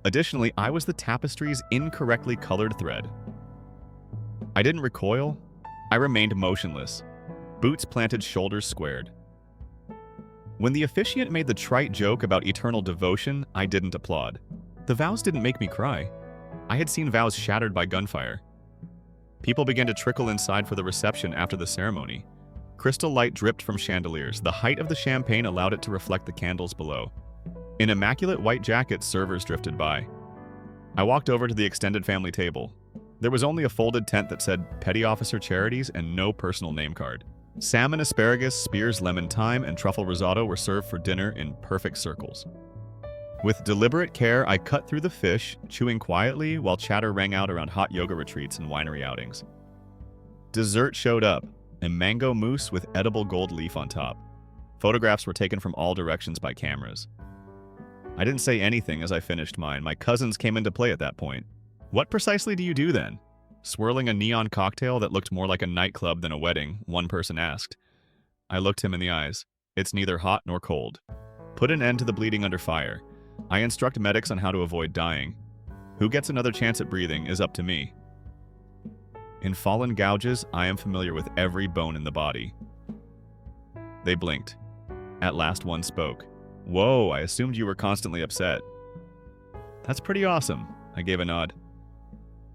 Additionally, I was the tapestry's incorrectly colored thread. I didn't recoil. I remained motionless, boots planted, shoulders squared. When the officiant made the trite joke about eternal devotion, I didn't applaud. The vows didn't make me cry. I had seen vows shattered by gunfire. People began to trickle inside for the reception after the ceremony. Crystal light dripped from chandeliers. The height of the champagne allowed it to reflect the candles below. In immaculate white jackets, servers drifted by. I walked over to the extended family table. There was only a folded tent that said Petty Officer Charities and no personal name card. Salmon, asparagus, spears, lemon thyme, and truffle risotto were served for dinner in perfect circles. With deliberate care, I cut through the fish, chewing quietly while chatter rang out around hot yoga retreats and winery outings. Dessert showed up, a mango mousse with edible gold leaf on top. Photographs were taken from all directions by cameras. I didn't say anything as I finished mine. My cousins came into play at that point. What precisely do you do then? Swirling a neon cocktail that looked more like a nightclub than a wedding, one person asked. I looked him in the eyes. It's neither hot nor cold. Put an end to the bleeding under fire. I instruct medics on how to avoid dying. Who gets another chance at breathing is up to me. In fallen gouges, I am familiar with every bone in the body. They blinked. At last one spoke. Whoa, I assumed you were constantly upset. That's pretty awesome, I gave a nod.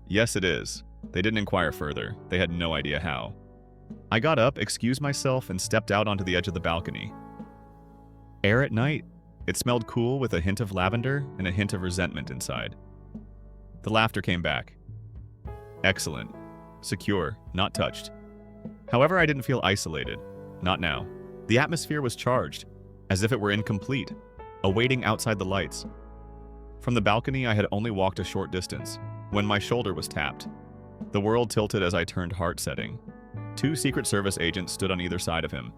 Yes, it is. They didn't inquire further. They had no idea how. I got up, excused myself, and stepped out onto the edge of the balcony. Air at night. It smelled cool with a hint of lavender and a hint of resentment inside. The laughter came back. Excellent. Secure, not touched. However, I didn't feel isolated. Not now. The atmosphere was charged, as if it were incomplete, awaiting outside the lights. From the balcony, I had only walked a short distance, when my shoulder was tapped. The world tilted as I turned heart-setting. 2 Secret Service agents stood on either side of him.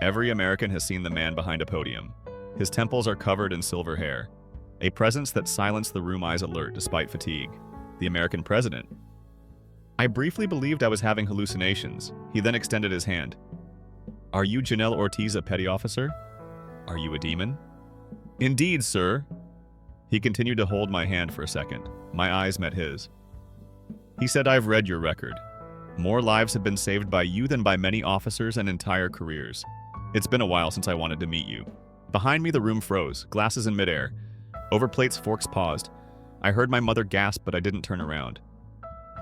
Every American has seen the man behind a podium. His temples are covered in silver hair, a presence that silenced the room eyes alert despite fatigue. The American president. I briefly believed I was having hallucinations. He then extended his hand. Are you Janelle Ortiz, a petty officer? Are you a demon? Indeed, sir. He continued to hold my hand for a second. My eyes met his. He said, I've read your record. More lives have been saved by you than by many officers and entire careers. It's been a while since I wanted to meet you. Behind me, the room froze, glasses in midair. Over plates, forks paused. I heard my mother gasp, but I didn't turn around.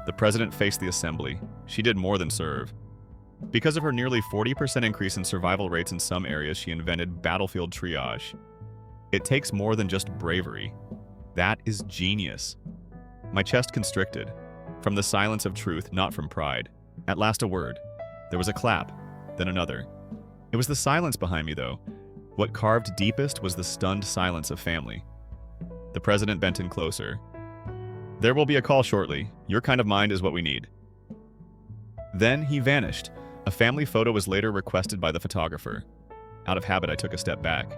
The president faced the assembly. She did more than serve. Because of her nearly 40% increase in survival rates in some areas, she invented battlefield triage. It takes more than just bravery. That is genius. My chest constricted. From the silence of truth, not from pride. At last a word. There was a clap, then another. It was the silence behind me, though. What carved deepest was the stunned silence of family. The president bent in closer. There will be a call shortly. Your kind of mind is what we need. Then he vanished. A family photo was later requested by the photographer. Out of habit, I took a step back.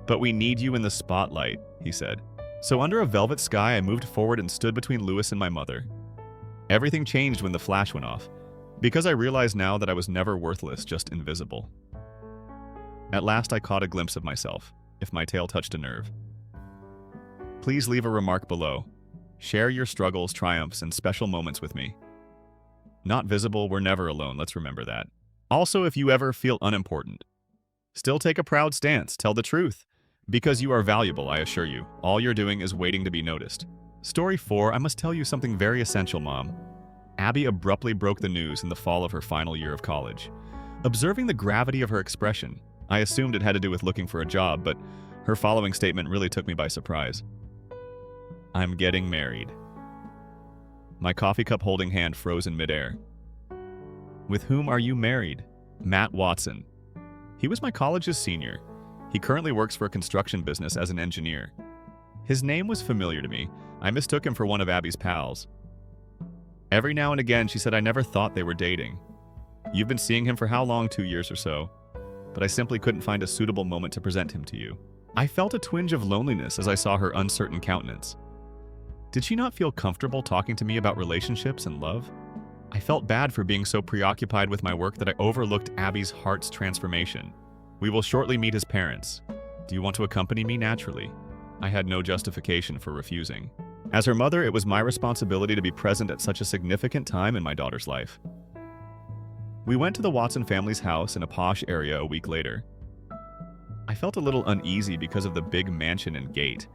But we need you in the spotlight, he said. So under a velvet sky, I moved forward and stood between Louis and my mother. Everything changed when the flash went off, because I realized now that I was never worthless, just invisible. At last, I caught a glimpse of myself, if my tail touched a nerve. Please leave a remark below. Share your struggles, triumphs, and special moments with me. Not visible, we're never alone, let's remember that. Also, if you ever feel unimportant, still take a proud stance, tell the truth. Because you are valuable, I assure you. All you're doing is waiting to be noticed. Story 4, I must tell you something very essential, Mom. Abby abruptly broke the news in the fall of her final year of college. Observing the gravity of her expression, I assumed it had to do with looking for a job, but her following statement really took me by surprise. I'm getting married. My coffee cup holding hand froze in midair. With whom are you married? Matt Watson. He was my college's senior. He currently works for a construction business as an engineer. His name was familiar to me. I mistook him for one of Abby's pals. Every now and again, she said I never thought they were dating. You've been seeing him for how long? 2 years or so. But I simply couldn't find a suitable moment to present him to you. I felt a twinge of loneliness as I saw her uncertain countenance. Did she not feel comfortable talking to me about relationships and love? I felt bad for being so preoccupied with my work that I overlooked Abby's heart's transformation. We will shortly meet his parents. Do you want to accompany me? Naturally. I had no justification for refusing. As her mother, it was my responsibility to be present at such a significant time in my daughter's life. We went to the Watson family's house in a posh area a week later. I felt a little uneasy because of the big mansion and gate.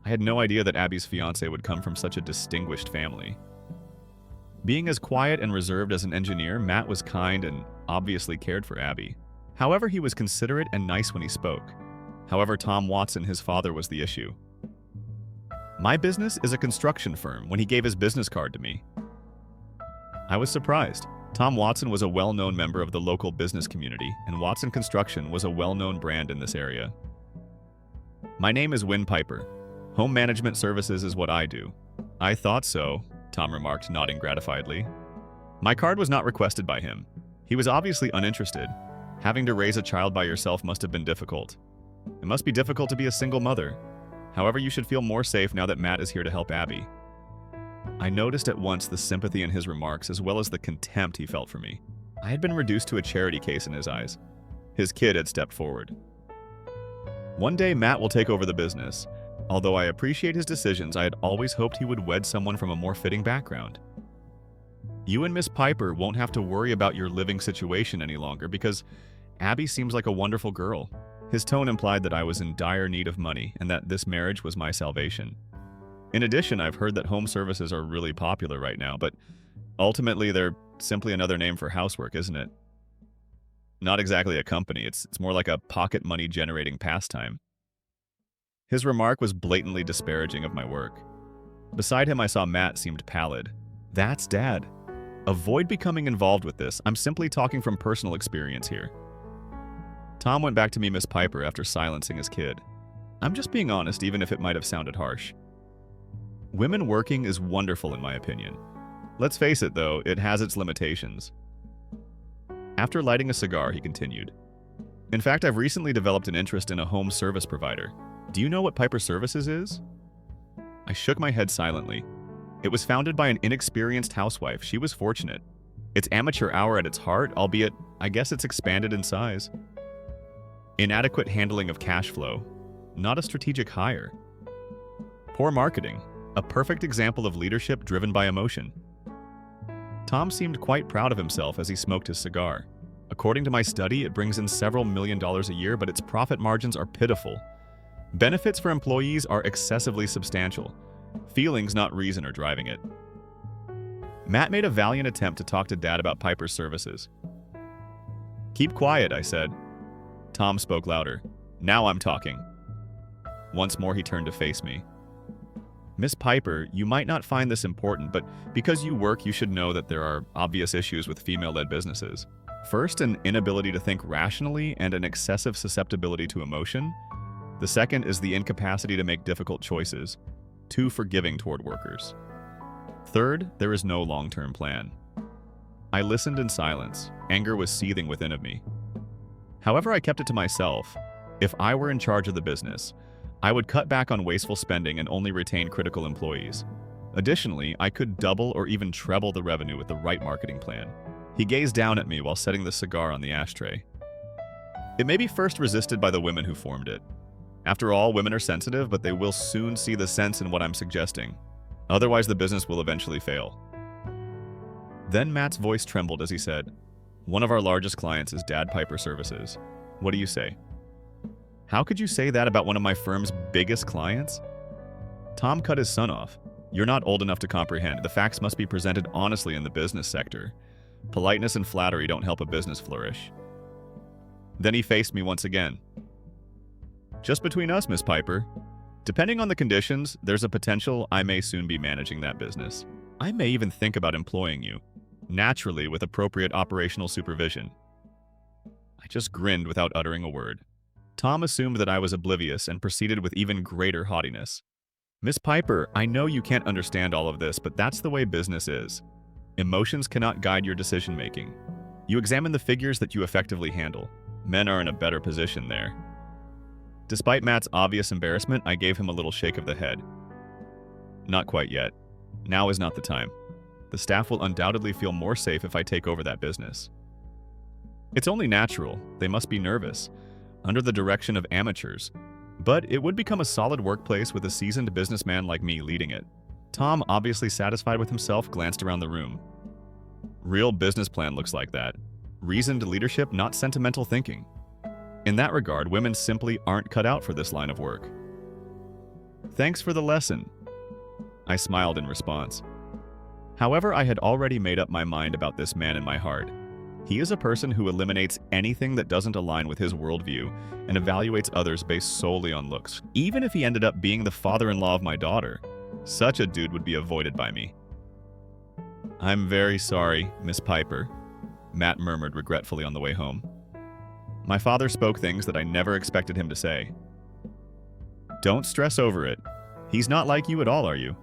I had no idea that Abby's fiancé would come from such a distinguished family. Being as quiet and reserved as an engineer, Matt was kind and obviously cared for Abby. However, he was considerate and nice when he spoke. However, Tom Watson, his father, was the issue. My business is a construction firm when he gave his business card to me. I was surprised. Tom Watson was a well-known member of the local business community, and Watson Construction was a well-known brand in this area. My name is Win Piper. Home management services is what I do. I thought so, Tom remarked, nodding gratifiedly. My card was not requested by him. He was obviously uninterested. Having to raise a child by yourself must have been difficult. It must be difficult to be a single mother. However, you should feel more safe now that Matt is here to help Abby. I noticed at once the sympathy in his remarks as well as the contempt he felt for me. I had been reduced to a charity case in his eyes. His kid had stepped forward. One day, Matt will take over the business. Although I appreciate his decisions, I had always hoped he would wed someone from a more fitting background. You and Miss Piper won't have to worry about your living situation any longer because Abby seems like a wonderful girl. His tone implied that I was in dire need of money and that this marriage was my salvation. In addition, I've heard that home services are really popular right now, but ultimately they're simply another name for housework, isn't it? Not exactly a company, it's more like a pocket money generating pastime. His remark was blatantly disparaging of my work. Beside him, I saw Matt seemed pallid. That's Dad. Avoid becoming involved with this. I'm simply talking from personal experience here. Tom went back to me, Miss Piper, after silencing his kid. I'm just being honest, even if it might have sounded harsh. Women working is wonderful in my opinion. Let's face it though, it has its limitations. After lighting a cigar, he continued. In fact, I've recently developed an interest in a home service provider. Do you know what Piper Services is? I shook my head silently. It was founded by an inexperienced housewife. She was fortunate. It's amateur hour at its heart, albeit I guess it's expanded in size. Inadequate handling of cash flow. Not a strategic hire. Poor marketing. A perfect example of leadership driven by emotion. Tom seemed quite proud of himself as he smoked his cigar. According to my study, it brings in several $1 million a year, but its profit margins are pitiful. Benefits for employees are excessively substantial. Feelings, not reason, are driving it. Matt made a valiant attempt to talk to Dad about Piper's services. Keep quiet, I said. Tom spoke louder. Now I'm talking. Once more he turned to face me. Miss Piper, you might not find this important, but because you work, you should know that there are obvious issues with female-led businesses. First, an inability to think rationally and an excessive susceptibility to emotion. The second is the incapacity to make difficult choices, too forgiving toward workers. Third, there is no long-term plan. I listened in silence. Anger was seething within of me. However, I kept it to myself. If I were in charge of the business, I would cut back on wasteful spending and only retain critical employees. Additionally, I could double or even treble the revenue with the right marketing plan. He gazed down at me while setting the cigar on the ashtray. It may be first resisted by the women who formed it. After all, women are sensitive, but they will soon see the sense in what I'm suggesting. Otherwise, the business will eventually fail. Then Matt's voice trembled as he said, "One of our largest clients is Dad Piper Services. What do you say?" "How could you say that about one of my firm's biggest clients?" Tom cut his son off. "You're not old enough to comprehend. The facts must be presented honestly in the business sector. Politeness and flattery don't help a business flourish." Then he faced me once again. "Just between us, Miss Piper. Depending on the conditions, there's a potential I may soon be managing that business. I may even think about employing you, naturally with appropriate operational supervision." I just grinned without uttering a word. Tom assumed that I was oblivious and proceeded with even greater haughtiness. "Miss Piper, I know you can't understand all of this, but that's the way business is. Emotions cannot guide your decision-making. You examine the figures that you effectively handle. Men are in a better position there." Despite Matt's obvious embarrassment, I gave him a little shake of the head. "Not quite yet. Now is not the time. The staff will undoubtedly feel more safe if I take over that business. It's only natural. They must be nervous, under the direction of amateurs. But it would become a solid workplace with a seasoned businessman like me leading it." Tom, obviously satisfied with himself, glanced around the room. "Real business plan looks like that. Reasoned leadership, not sentimental thinking. In that regard, women simply aren't cut out for this line of work." "Thanks for the lesson," I smiled in response. However, I had already made up my mind about this man in my heart. He is a person who eliminates anything that doesn't align with his worldview and evaluates others based solely on looks. Even if he ended up being the father-in-law of my daughter, such a dude would be avoided by me. "I'm very sorry, Miss Piper," Matt murmured regretfully on the way home. My father spoke things that I never expected him to say. "Don't stress over it. He's not like you at all, are you?"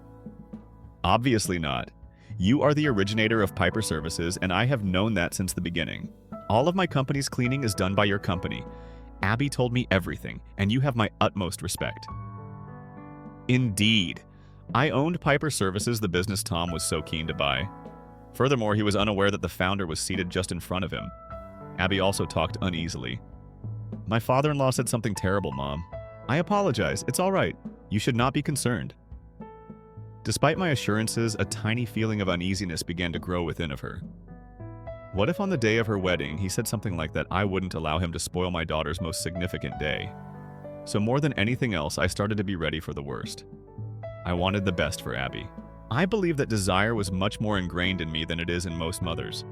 "Obviously not. You are the originator of Piper Services, and I have known that since the beginning. All of my company's cleaning is done by your company. Abby told me everything, and you have my utmost respect." Indeed. I owned Piper Services, the business Tom was so keen to buy. Furthermore, he was unaware that the founder was seated just in front of him. Abby also talked uneasily. "My father-in-law said something terrible, Mom. I apologize. It's all right. You should not be concerned." Despite my assurances, a tiny feeling of uneasiness began to grow within of her. What if on the day of her wedding, he said something like that I wouldn't allow him to spoil my daughter's most significant day? So more than anything else, I started to be ready for the worst. I wanted the best for Abby. I believe that desire was much more ingrained in me than it is in most mothers,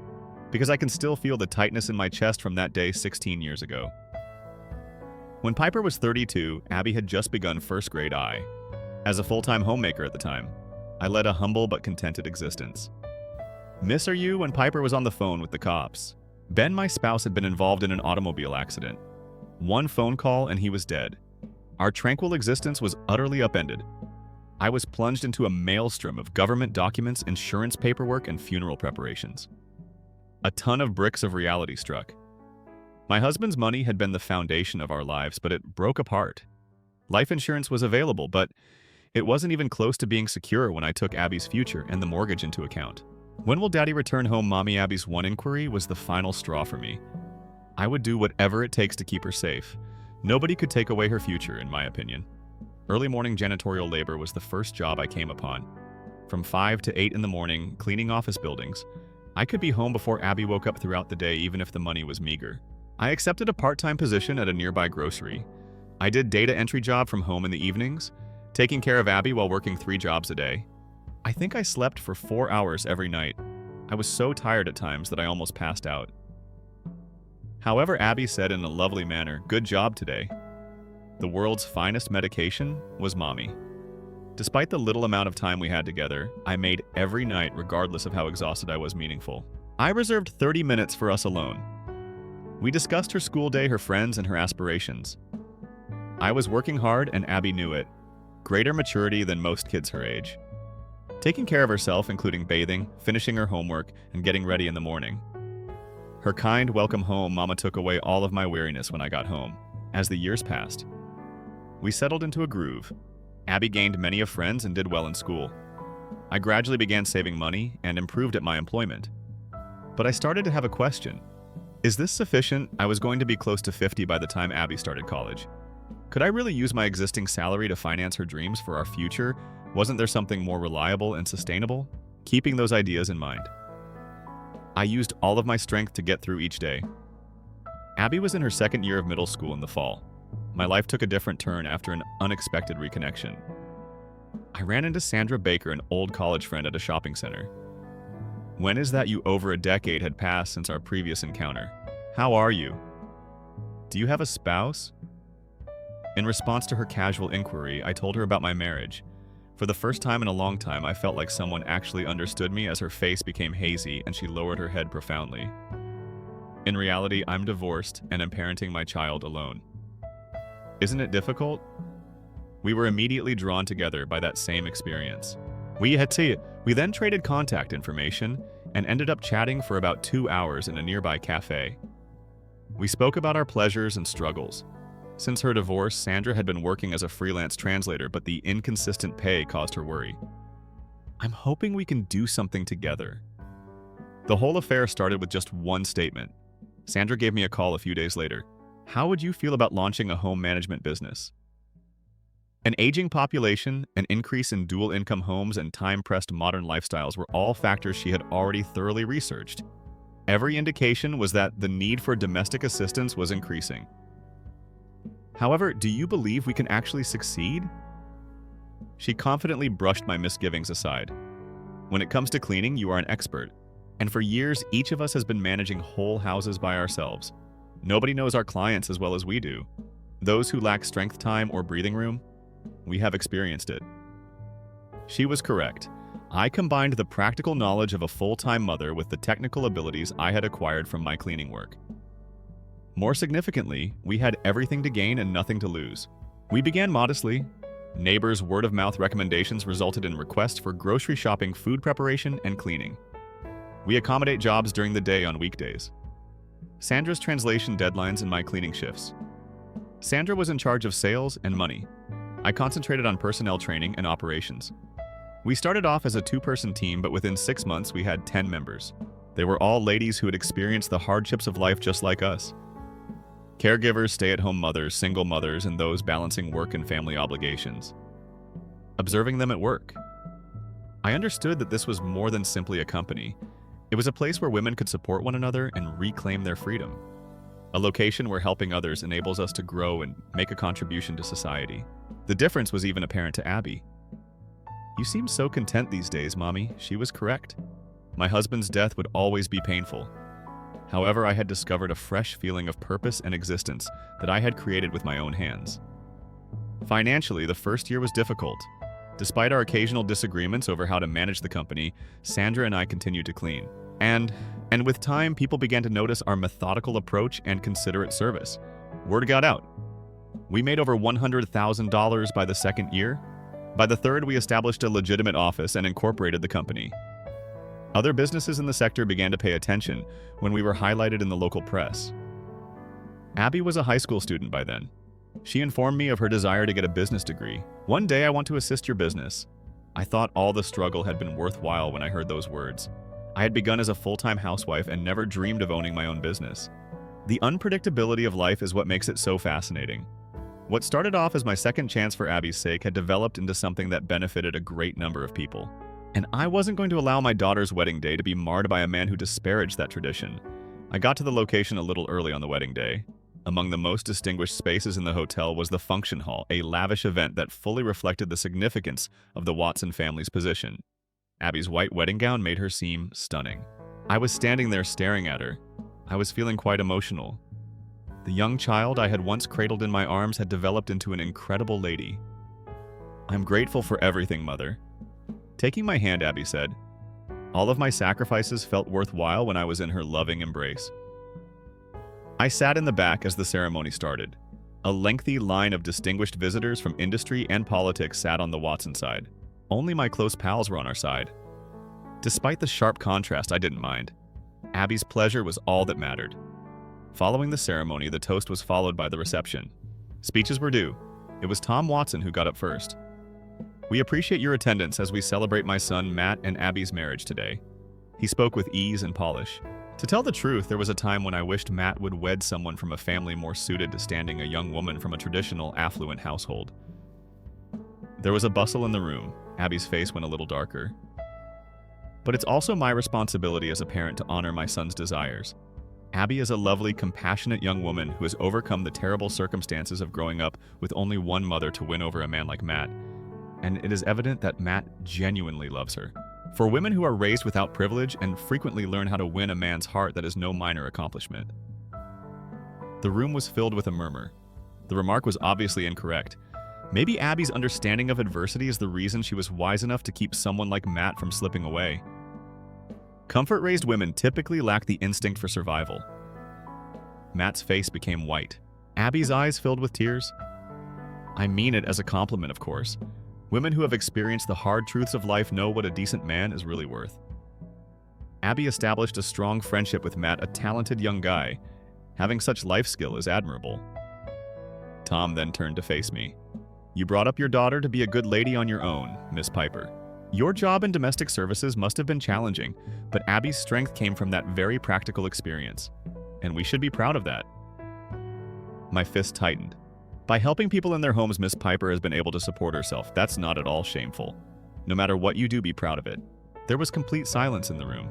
because I can still feel the tightness in my chest from that day 16 years ago. When Piper was 32, Abby had just begun first grade I. As a full-time homemaker at the time, I led a humble but contented existence. Miss, are you when Piper was on the phone with the cops? Ben, my spouse, had been involved in an automobile accident. One phone call and he was dead. Our tranquil existence was utterly upended. I was plunged into a maelstrom of government documents, insurance paperwork, and funeral preparations. A ton of bricks of reality struck. My husband's money had been the foundation of our lives, but it broke apart. Life insurance was available, but it wasn't even close to being secure when I took Abby's future and the mortgage into account. When will Daddy return home? Mommy Abby's one inquiry was the final straw for me. I would do whatever it takes to keep her safe. Nobody could take away her future, in my opinion. Early morning janitorial labor was the first job I came upon. From 5 to 8 in the morning, cleaning office buildings. I could be home before Abby woke up throughout the day, even if the money was meager. I accepted a part-time position at a nearby grocery. I did data entry job from home in the evenings, taking care of Abby while working 3 jobs a day. I think I slept for 4 hours every night. I was so tired at times that I almost passed out. However, Abby said in a lovely manner, "Good job today." The world's finest medication was Mommy. Despite the little amount of time we had together, I made every night, regardless of how exhausted I was, meaningful. I reserved 30 minutes for us alone. We discussed her school day, her friends, and her aspirations. I was working hard, and Abby knew it. Greater maturity than most kids her age. Taking care of herself, including bathing, finishing her homework, and getting ready in the morning. Her kind welcome home, Mama took away all of my weariness when I got home. As the years passed, we settled into a groove. Abby gained many of friends and did well in school. I gradually began saving money and improved at my employment. But I started to have a question. Is this sufficient? I was going to be close to 50 by the time Abby started college. Could I really use my existing salary to finance her dreams for our future? Wasn't there something more reliable and sustainable? Keeping those ideas in mind, I used all of my strength to get through each day. Abby was in her second year of middle school in the fall. My life took a different turn after an unexpected reconnection. I ran into Sandra Baker, an old college friend, at a shopping center. When is that you over a decade had passed since our previous encounter? How are you? Do you have a spouse? In response to her casual inquiry, I told her about my marriage. For the first time in a long time, I felt like someone actually understood me as her face became hazy and she lowered her head profoundly. In reality, I'm divorced and am parenting my child alone. Isn't it difficult? We were immediately drawn together by that same experience. We then traded contact information and ended up chatting for about 2 hours in a nearby cafe. We spoke about our pleasures and struggles. Since her divorce, Sandra had been working as a freelance translator, but the inconsistent pay caused her worry. I'm hoping we can do something together. The whole affair started with just one statement. Sandra gave me a call a few days later. How would you feel about launching a home management business? An aging population, an increase in dual-income homes, and time-pressed modern lifestyles were all factors she had already thoroughly researched. Every indication was that the need for domestic assistance was increasing. However, do you believe we can actually succeed? She confidently brushed my misgivings aside. When it comes to cleaning, you are an expert. And for years, each of us has been managing whole houses by ourselves. Nobody knows our clients as well as we do. Those who lack strength time or breathing room, we have experienced it. She was correct. I combined the practical knowledge of a full-time mother with the technical abilities I had acquired from my cleaning work. More significantly, we had everything to gain and nothing to lose. We began modestly. Neighbors' word-of-mouth recommendations resulted in requests for grocery shopping, food preparation, and cleaning. We accommodate jobs during the day on weekdays. Sandra's translation deadlines and my cleaning shifts. Sandra was in charge of sales and money. I concentrated on personnel training and operations. We started off as a 2-person team, but within 6 months we had 10 members. They were all ladies who had experienced the hardships of life just like us. Caregivers, stay-at-home mothers, single mothers, and those balancing work and family obligations. Observing them at work, I understood that this was more than simply a company. It was a place where women could support one another and reclaim their freedom. A location where helping others enables us to grow and make a contribution to society. The difference was even apparent to Abby. You seem so content these days, Mommy. She was correct. My husband's death would always be painful. However, I had discovered a fresh feeling of purpose and existence that I had created with my own hands. Financially, the first year was difficult. Despite our occasional disagreements over how to manage the company, Sandra and I continued to clean. And with time, people began to notice our methodical approach and considerate service. Word got out. We made over $100,000 by the second year. By the third, we established a legitimate office and incorporated the company. Other businesses in the sector began to pay attention when we were highlighted in the local press. Abby was a high school student by then. She informed me of her desire to get a business degree. One day I want to assist your business. I thought all the struggle had been worthwhile when I heard those words. I had begun as a full-time housewife and never dreamed of owning my own business. The unpredictability of life is what makes it so fascinating. What started off as my second chance for Abby's sake had developed into something that benefited a great number of people. And I wasn't going to allow my daughter's wedding day to be marred by a man who disparaged that tradition. I got to the location a little early on the wedding day. Among the most distinguished spaces in the hotel was the function hall, a lavish event that fully reflected the significance of the Watson family's position. Abby's white wedding gown made her seem stunning. I was standing there staring at her. I was feeling quite emotional. The young child I had once cradled in my arms had developed into an incredible lady. I'm grateful for everything, Mother. Taking my hand, Abby said, all of my sacrifices felt worthwhile when I was in her loving embrace. I sat in the back as the ceremony started. A lengthy line of distinguished visitors from industry and politics sat on the Watson side. Only my close pals were on our side. Despite the sharp contrast, I didn't mind. Abby's pleasure was all that mattered. Following the ceremony, the toast was followed by the reception. Speeches were due. It was Tom Watson who got up first. We appreciate your attendance as we celebrate my son Matt and Abby's marriage today. He spoke with ease and polish. To tell the truth, there was a time when I wished Matt would wed someone from a family more suited to standing a young woman from a traditional, affluent household. There was a bustle in the room. Abby's face went a little darker. But it's also my responsibility as a parent to honor my son's desires. Abby is a lovely, compassionate young woman who has overcome the terrible circumstances of growing up with only one mother to win over a man like Matt. And it is evident that Matt genuinely loves her. For women who are raised without privilege and frequently learn how to win a man's heart, that is no minor accomplishment. The room was filled with a murmur. The remark was obviously incorrect. Maybe Abby's understanding of adversity is the reason she was wise enough to keep someone like Matt from slipping away. Comfort-raised women typically lack the instinct for survival. Matt's face became white. Abby's eyes filled with tears. I mean it as a compliment, of course. Women who have experienced the hard truths of life know what a decent man is really worth. Abby established a strong friendship with Matt, a talented young guy. Having such life skill is admirable. Tom then turned to face me. You brought up your daughter to be a good lady on your own, Miss Piper. Your job in domestic services must have been challenging, but Abby's strength came from that very practical experience, and we should be proud of that. My fist tightened. By helping people in their homes, Miss Piper has been able to support herself. That's not at all shameful. No matter what you do, be proud of it. There was complete silence in the room.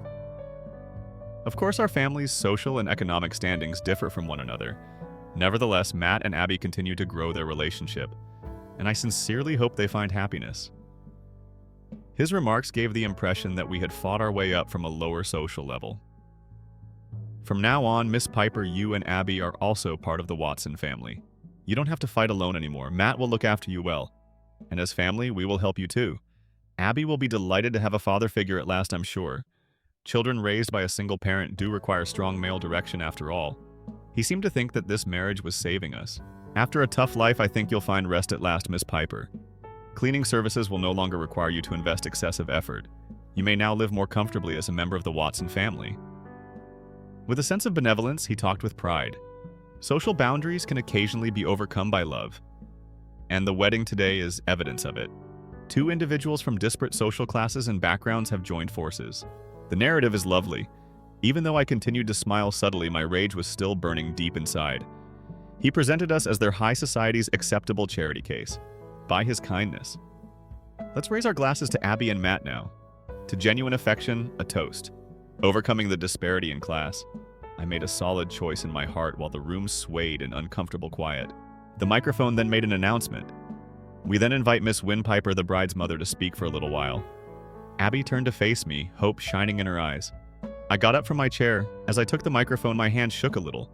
Of course, our family's social and economic standings differ from one another. Nevertheless, Matt and Abby continue to grow their relationship, and I sincerely hope they find happiness. His remarks gave the impression that we had fought our way up from a lower social level. From now on, Miss Piper, you and Abby are also part of the Watson family. You don't have to fight alone anymore. Matt will look after you well. And as family, we will help you too. Abby will be delighted to have a father figure at last, I'm sure. Children raised by a single parent do require strong male direction after all. He seemed to think that this marriage was saving us. After a tough life, I think you'll find rest at last, Miss Piper. Cleaning services will no longer require you to invest excessive effort. You may now live more comfortably as a member of the Watson family. With a sense of benevolence, he talked with pride. Social boundaries can occasionally be overcome by love, and the wedding today is evidence of it. Two individuals from disparate social classes and backgrounds have joined forces. The narrative is lovely. Even though I continued to smile subtly, my rage was still burning deep inside. He presented us as their high society's acceptable charity case. By his kindness. Let's raise our glasses to Abby and Matt now. To genuine affection, a toast. Overcoming the disparity in class. I made a solid choice in my heart while the room swayed in uncomfortable quiet. The microphone then made an announcement. We then invite Miss Wynn Piper, the bride's mother, to speak for a little while. Abby turned to face me, hope shining in her eyes. I got up from my chair. As I took the microphone, my hand shook a little.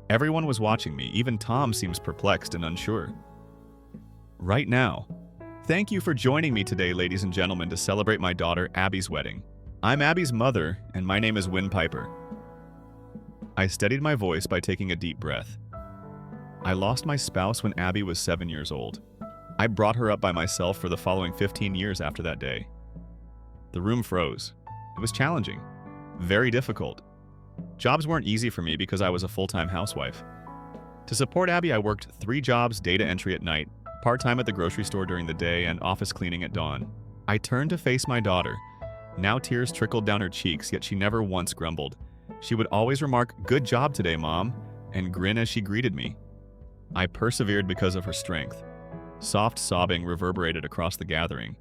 Everyone was watching me. Even Tom seems perplexed and unsure. Right now. Thank you for joining me today, ladies and gentlemen, to celebrate my daughter Abby's wedding. I'm Abby's mother, and my name is Wynn Piper. I steadied my voice by taking a deep breath. I lost my spouse when Abby was 7 years old. I brought her up by myself for the following 15 years after that day. The room froze. It was challenging. Very difficult. Jobs weren't easy for me because I was a full-time housewife. To support Abby, I worked 3 jobs, data entry at night, part-time at the grocery store during the day, and office cleaning at dawn. I turned to face my daughter. Now tears trickled down her cheeks, yet she never once grumbled. She would always remark, "Good job today, Mom," and grin as she greeted me. I persevered because of her strength. Soft sobbing reverberated across the gathering.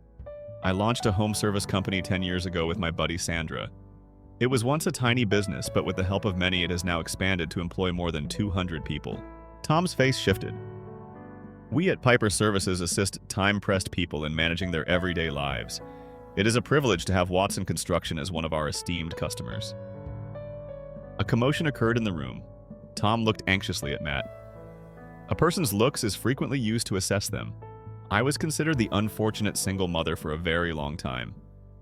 I launched a home service company 10 years ago with my buddy Sandra. It was once a tiny business, but with the help of many, it has now expanded to employ more than 200 people. Tom's face shifted. We at Piper Services assist time-pressed people in managing their everyday lives. It is a privilege to have Watson Construction as one of our esteemed customers. A commotion occurred in the room. Tom looked anxiously at Matt. A person's looks is frequently used to assess them. I was considered the unfortunate single mother for a very long time.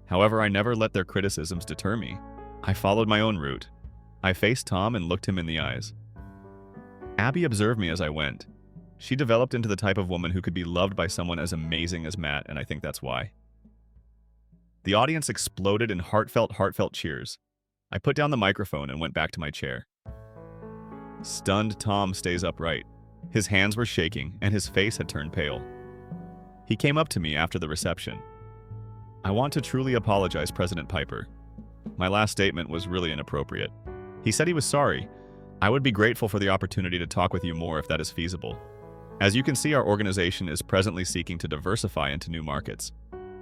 However, I never let their criticisms deter me. I followed my own route. I faced Tom and looked him in the eyes. Abby observed me as I went. She developed into the type of woman who could be loved by someone as amazing as Matt, and I think that's why. The audience exploded in heartfelt cheers. I put down the microphone and went back to my chair. Stunned Tom stays upright. His hands were shaking, and his face had turned pale. He came up to me after the reception. I want to truly apologize, President Piper. My last statement was really inappropriate. He said he was sorry. I would be grateful for the opportunity to talk with you more if that is feasible. As you can see, our organization is presently seeking to diversify into new markets.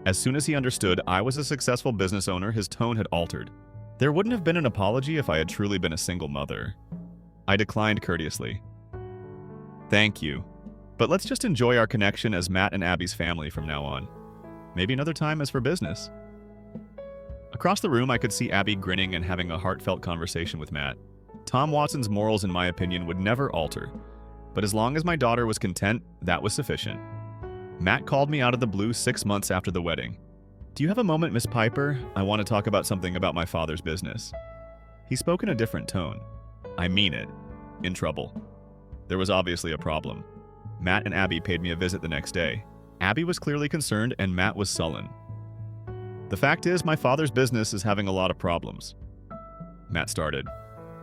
As soon as he understood I was a successful business owner, his tone had altered. There wouldn't have been an apology if I had truly been a single mother. I declined courteously. Thank you, but let's just enjoy our connection as Matt and Abby's family from now on. Maybe another time as for business. Across the room, I could see Abby grinning and having a heartfelt conversation with Matt. Tom Watson's morals, in my opinion, would never alter, but as long as my daughter was content, that was sufficient. Matt called me out of the blue 6 months after the wedding. Do you have a moment, Miss Piper? I want to talk about something about my father's business. He spoke in a different tone. I mean it. In trouble. There was obviously a problem. Matt and Abby paid me a visit the next day. Abby was clearly concerned and Matt was sullen. The fact is, my father's business is having a lot of problems. Matt started.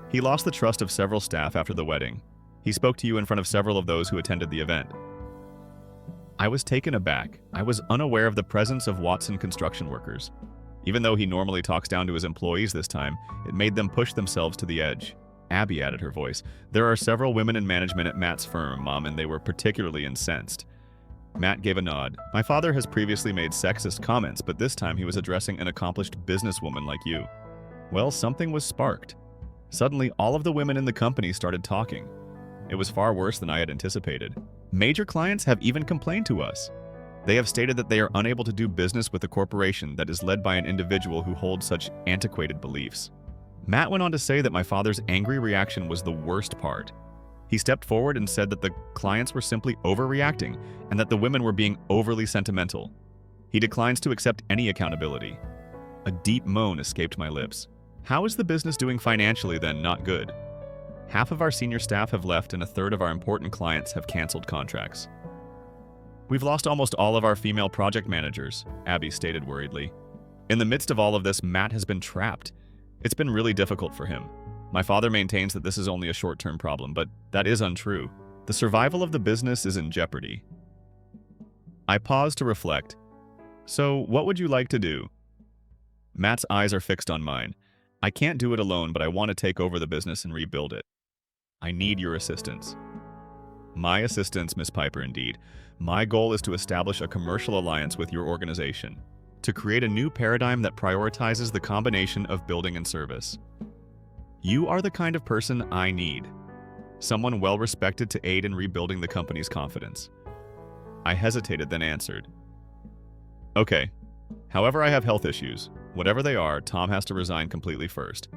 He lost the trust of several staff after the wedding. He spoke to you in front of several of those who attended the event. I was taken aback. I was unaware of the presence of Watson construction workers. Even though he normally talks down to his employees this time, it made them push themselves to the edge. Abby added her voice. There are several women in management at Matt's firm, Mom, and they were particularly incensed. Matt gave a nod. My father has previously made sexist comments, but this time he was addressing an accomplished businesswoman like you. Well, something was sparked. Suddenly, all of the women in the company started talking. It was far worse than I had anticipated. Major clients have even complained to us. They have stated that they are unable to do business with a corporation that is led by an individual who holds such antiquated beliefs. Matt went on to say that my father's angry reaction was the worst part. He stepped forward and said that the clients were simply overreacting and that the women were being overly sentimental. He declines to accept any accountability. A deep moan escaped my lips. How is the business doing financially then? Not good. Half of our senior staff have left and a third of our important clients have canceled contracts. We've lost almost all of our female project managers, Abby stated worriedly. In the midst of all of this, Matt has been trapped. It's been really difficult for him. My father maintains that this is only a short-term problem, but that is untrue. The survival of the business is in jeopardy. I paused to reflect. So, what would you like to do? Matt's eyes are fixed on mine. I can't do it alone, but I want to take over the business and rebuild it. I need your assistance. My assistance, Miss Piper, indeed. My goal is to establish a commercial alliance with your organization, to create a new paradigm that prioritizes the combination of building and service. You are the kind of person I need, someone well-respected to aid in rebuilding the company's confidence. I hesitated, then answered. Okay. However, I have health issues. Whatever they are, Tom has to resign completely first.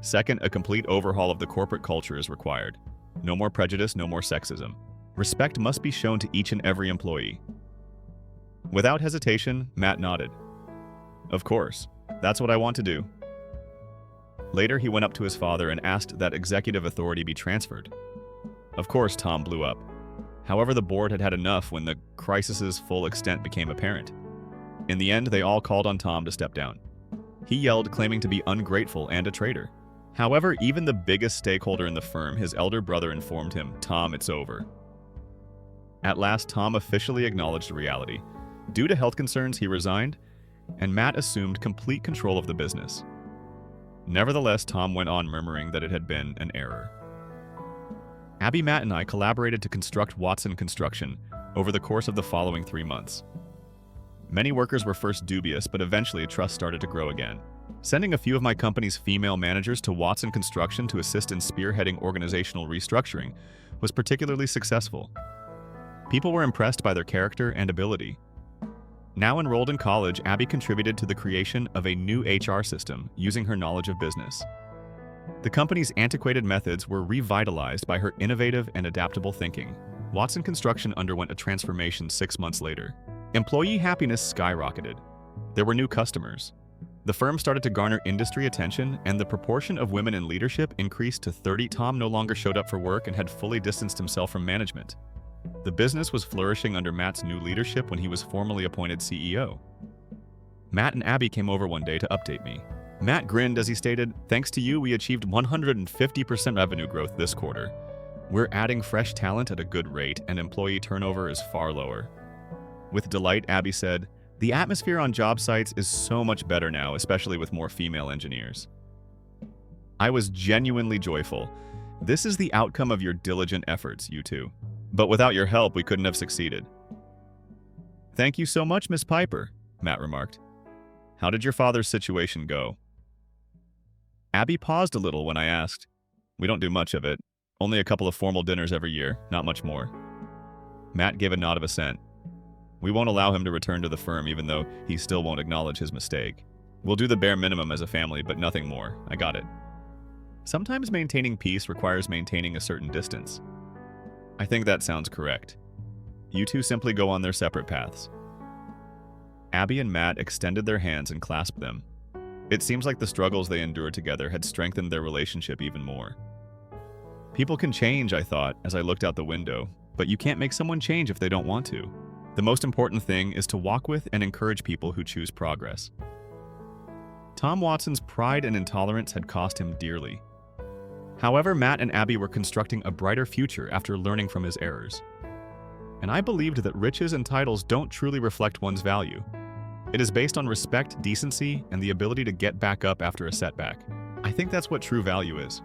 Second, a complete overhaul of the corporate culture is required. No more prejudice, no more sexism. Respect must be shown to each and every employee. Without hesitation, Matt nodded. Of course. That's what I want to do. Later, he went up to his father and asked that executive authority be transferred. Of course, Tom blew up. However, the board had had enough when the crisis's full extent became apparent. In the end, they all called on Tom to step down. He yelled, claiming to be ungrateful and a traitor. However, even the biggest stakeholder in the firm, his elder brother, informed him, Tom, it's over. At last, Tom officially acknowledged reality. Due to health concerns, he resigned, and Matt assumed complete control of the business. Nevertheless, Tom went on murmuring that it had been an error. Abby, Matt, and I collaborated to construct Watson Construction over the course of the following 3 months. Many workers were first dubious, but eventually trust started to grow again. Sending a few of my company's female managers to Watson Construction to assist in spearheading organizational restructuring was particularly successful. People were impressed by their character and ability. Now enrolled in college, Abby contributed to the creation of a new HR system using her knowledge of business. The company's antiquated methods were revitalized by her innovative and adaptable thinking. Watson Construction underwent a transformation 6 months later. Employee happiness skyrocketed. There were new customers. The firm started to garner industry attention, and the proportion of women in leadership increased to 30. Tom no longer showed up for work and had fully distanced himself from management. The business was flourishing under Matt's new leadership when he was formally appointed CEO. Matt and Abby came over one day to update me. Matt grinned as he stated, "Thanks to you, we achieved 150% revenue growth this quarter. We're adding fresh talent at a good rate, and employee turnover is far lower." With delight, Abby said, "The atmosphere on job sites is so much better now, especially with more female engineers." I was genuinely joyful. This is the outcome of your diligent efforts, you two. But without your help, we couldn't have succeeded. Thank you so much, Miss Piper. Matt remarked. How did your father's situation go? Abby paused a little when I asked. We don't do much of it. Only a couple of formal dinners every year, not much more. Matt gave a nod of assent. We won't allow him to return to the firm even though he still won't acknowledge his mistake. We'll do the bare minimum as a family, but nothing more. I got it. Sometimes maintaining peace requires maintaining a certain distance. I think that sounds correct. You two simply go on their separate paths. Abby and Matt extended their hands and clasped them. It seems like the struggles they endured together had strengthened their relationship even more. People can change, I thought, as I looked out the window, but you can't make someone change if they don't want to. The most important thing is to walk with and encourage people who choose progress. Tom Watson's pride and intolerance had cost him dearly. However, Matt and Abby were constructing a brighter future after learning from his errors. And I believed that riches and titles don't truly reflect one's value. It is based on respect, decency, and the ability to get back up after a setback. I think that's what true value is.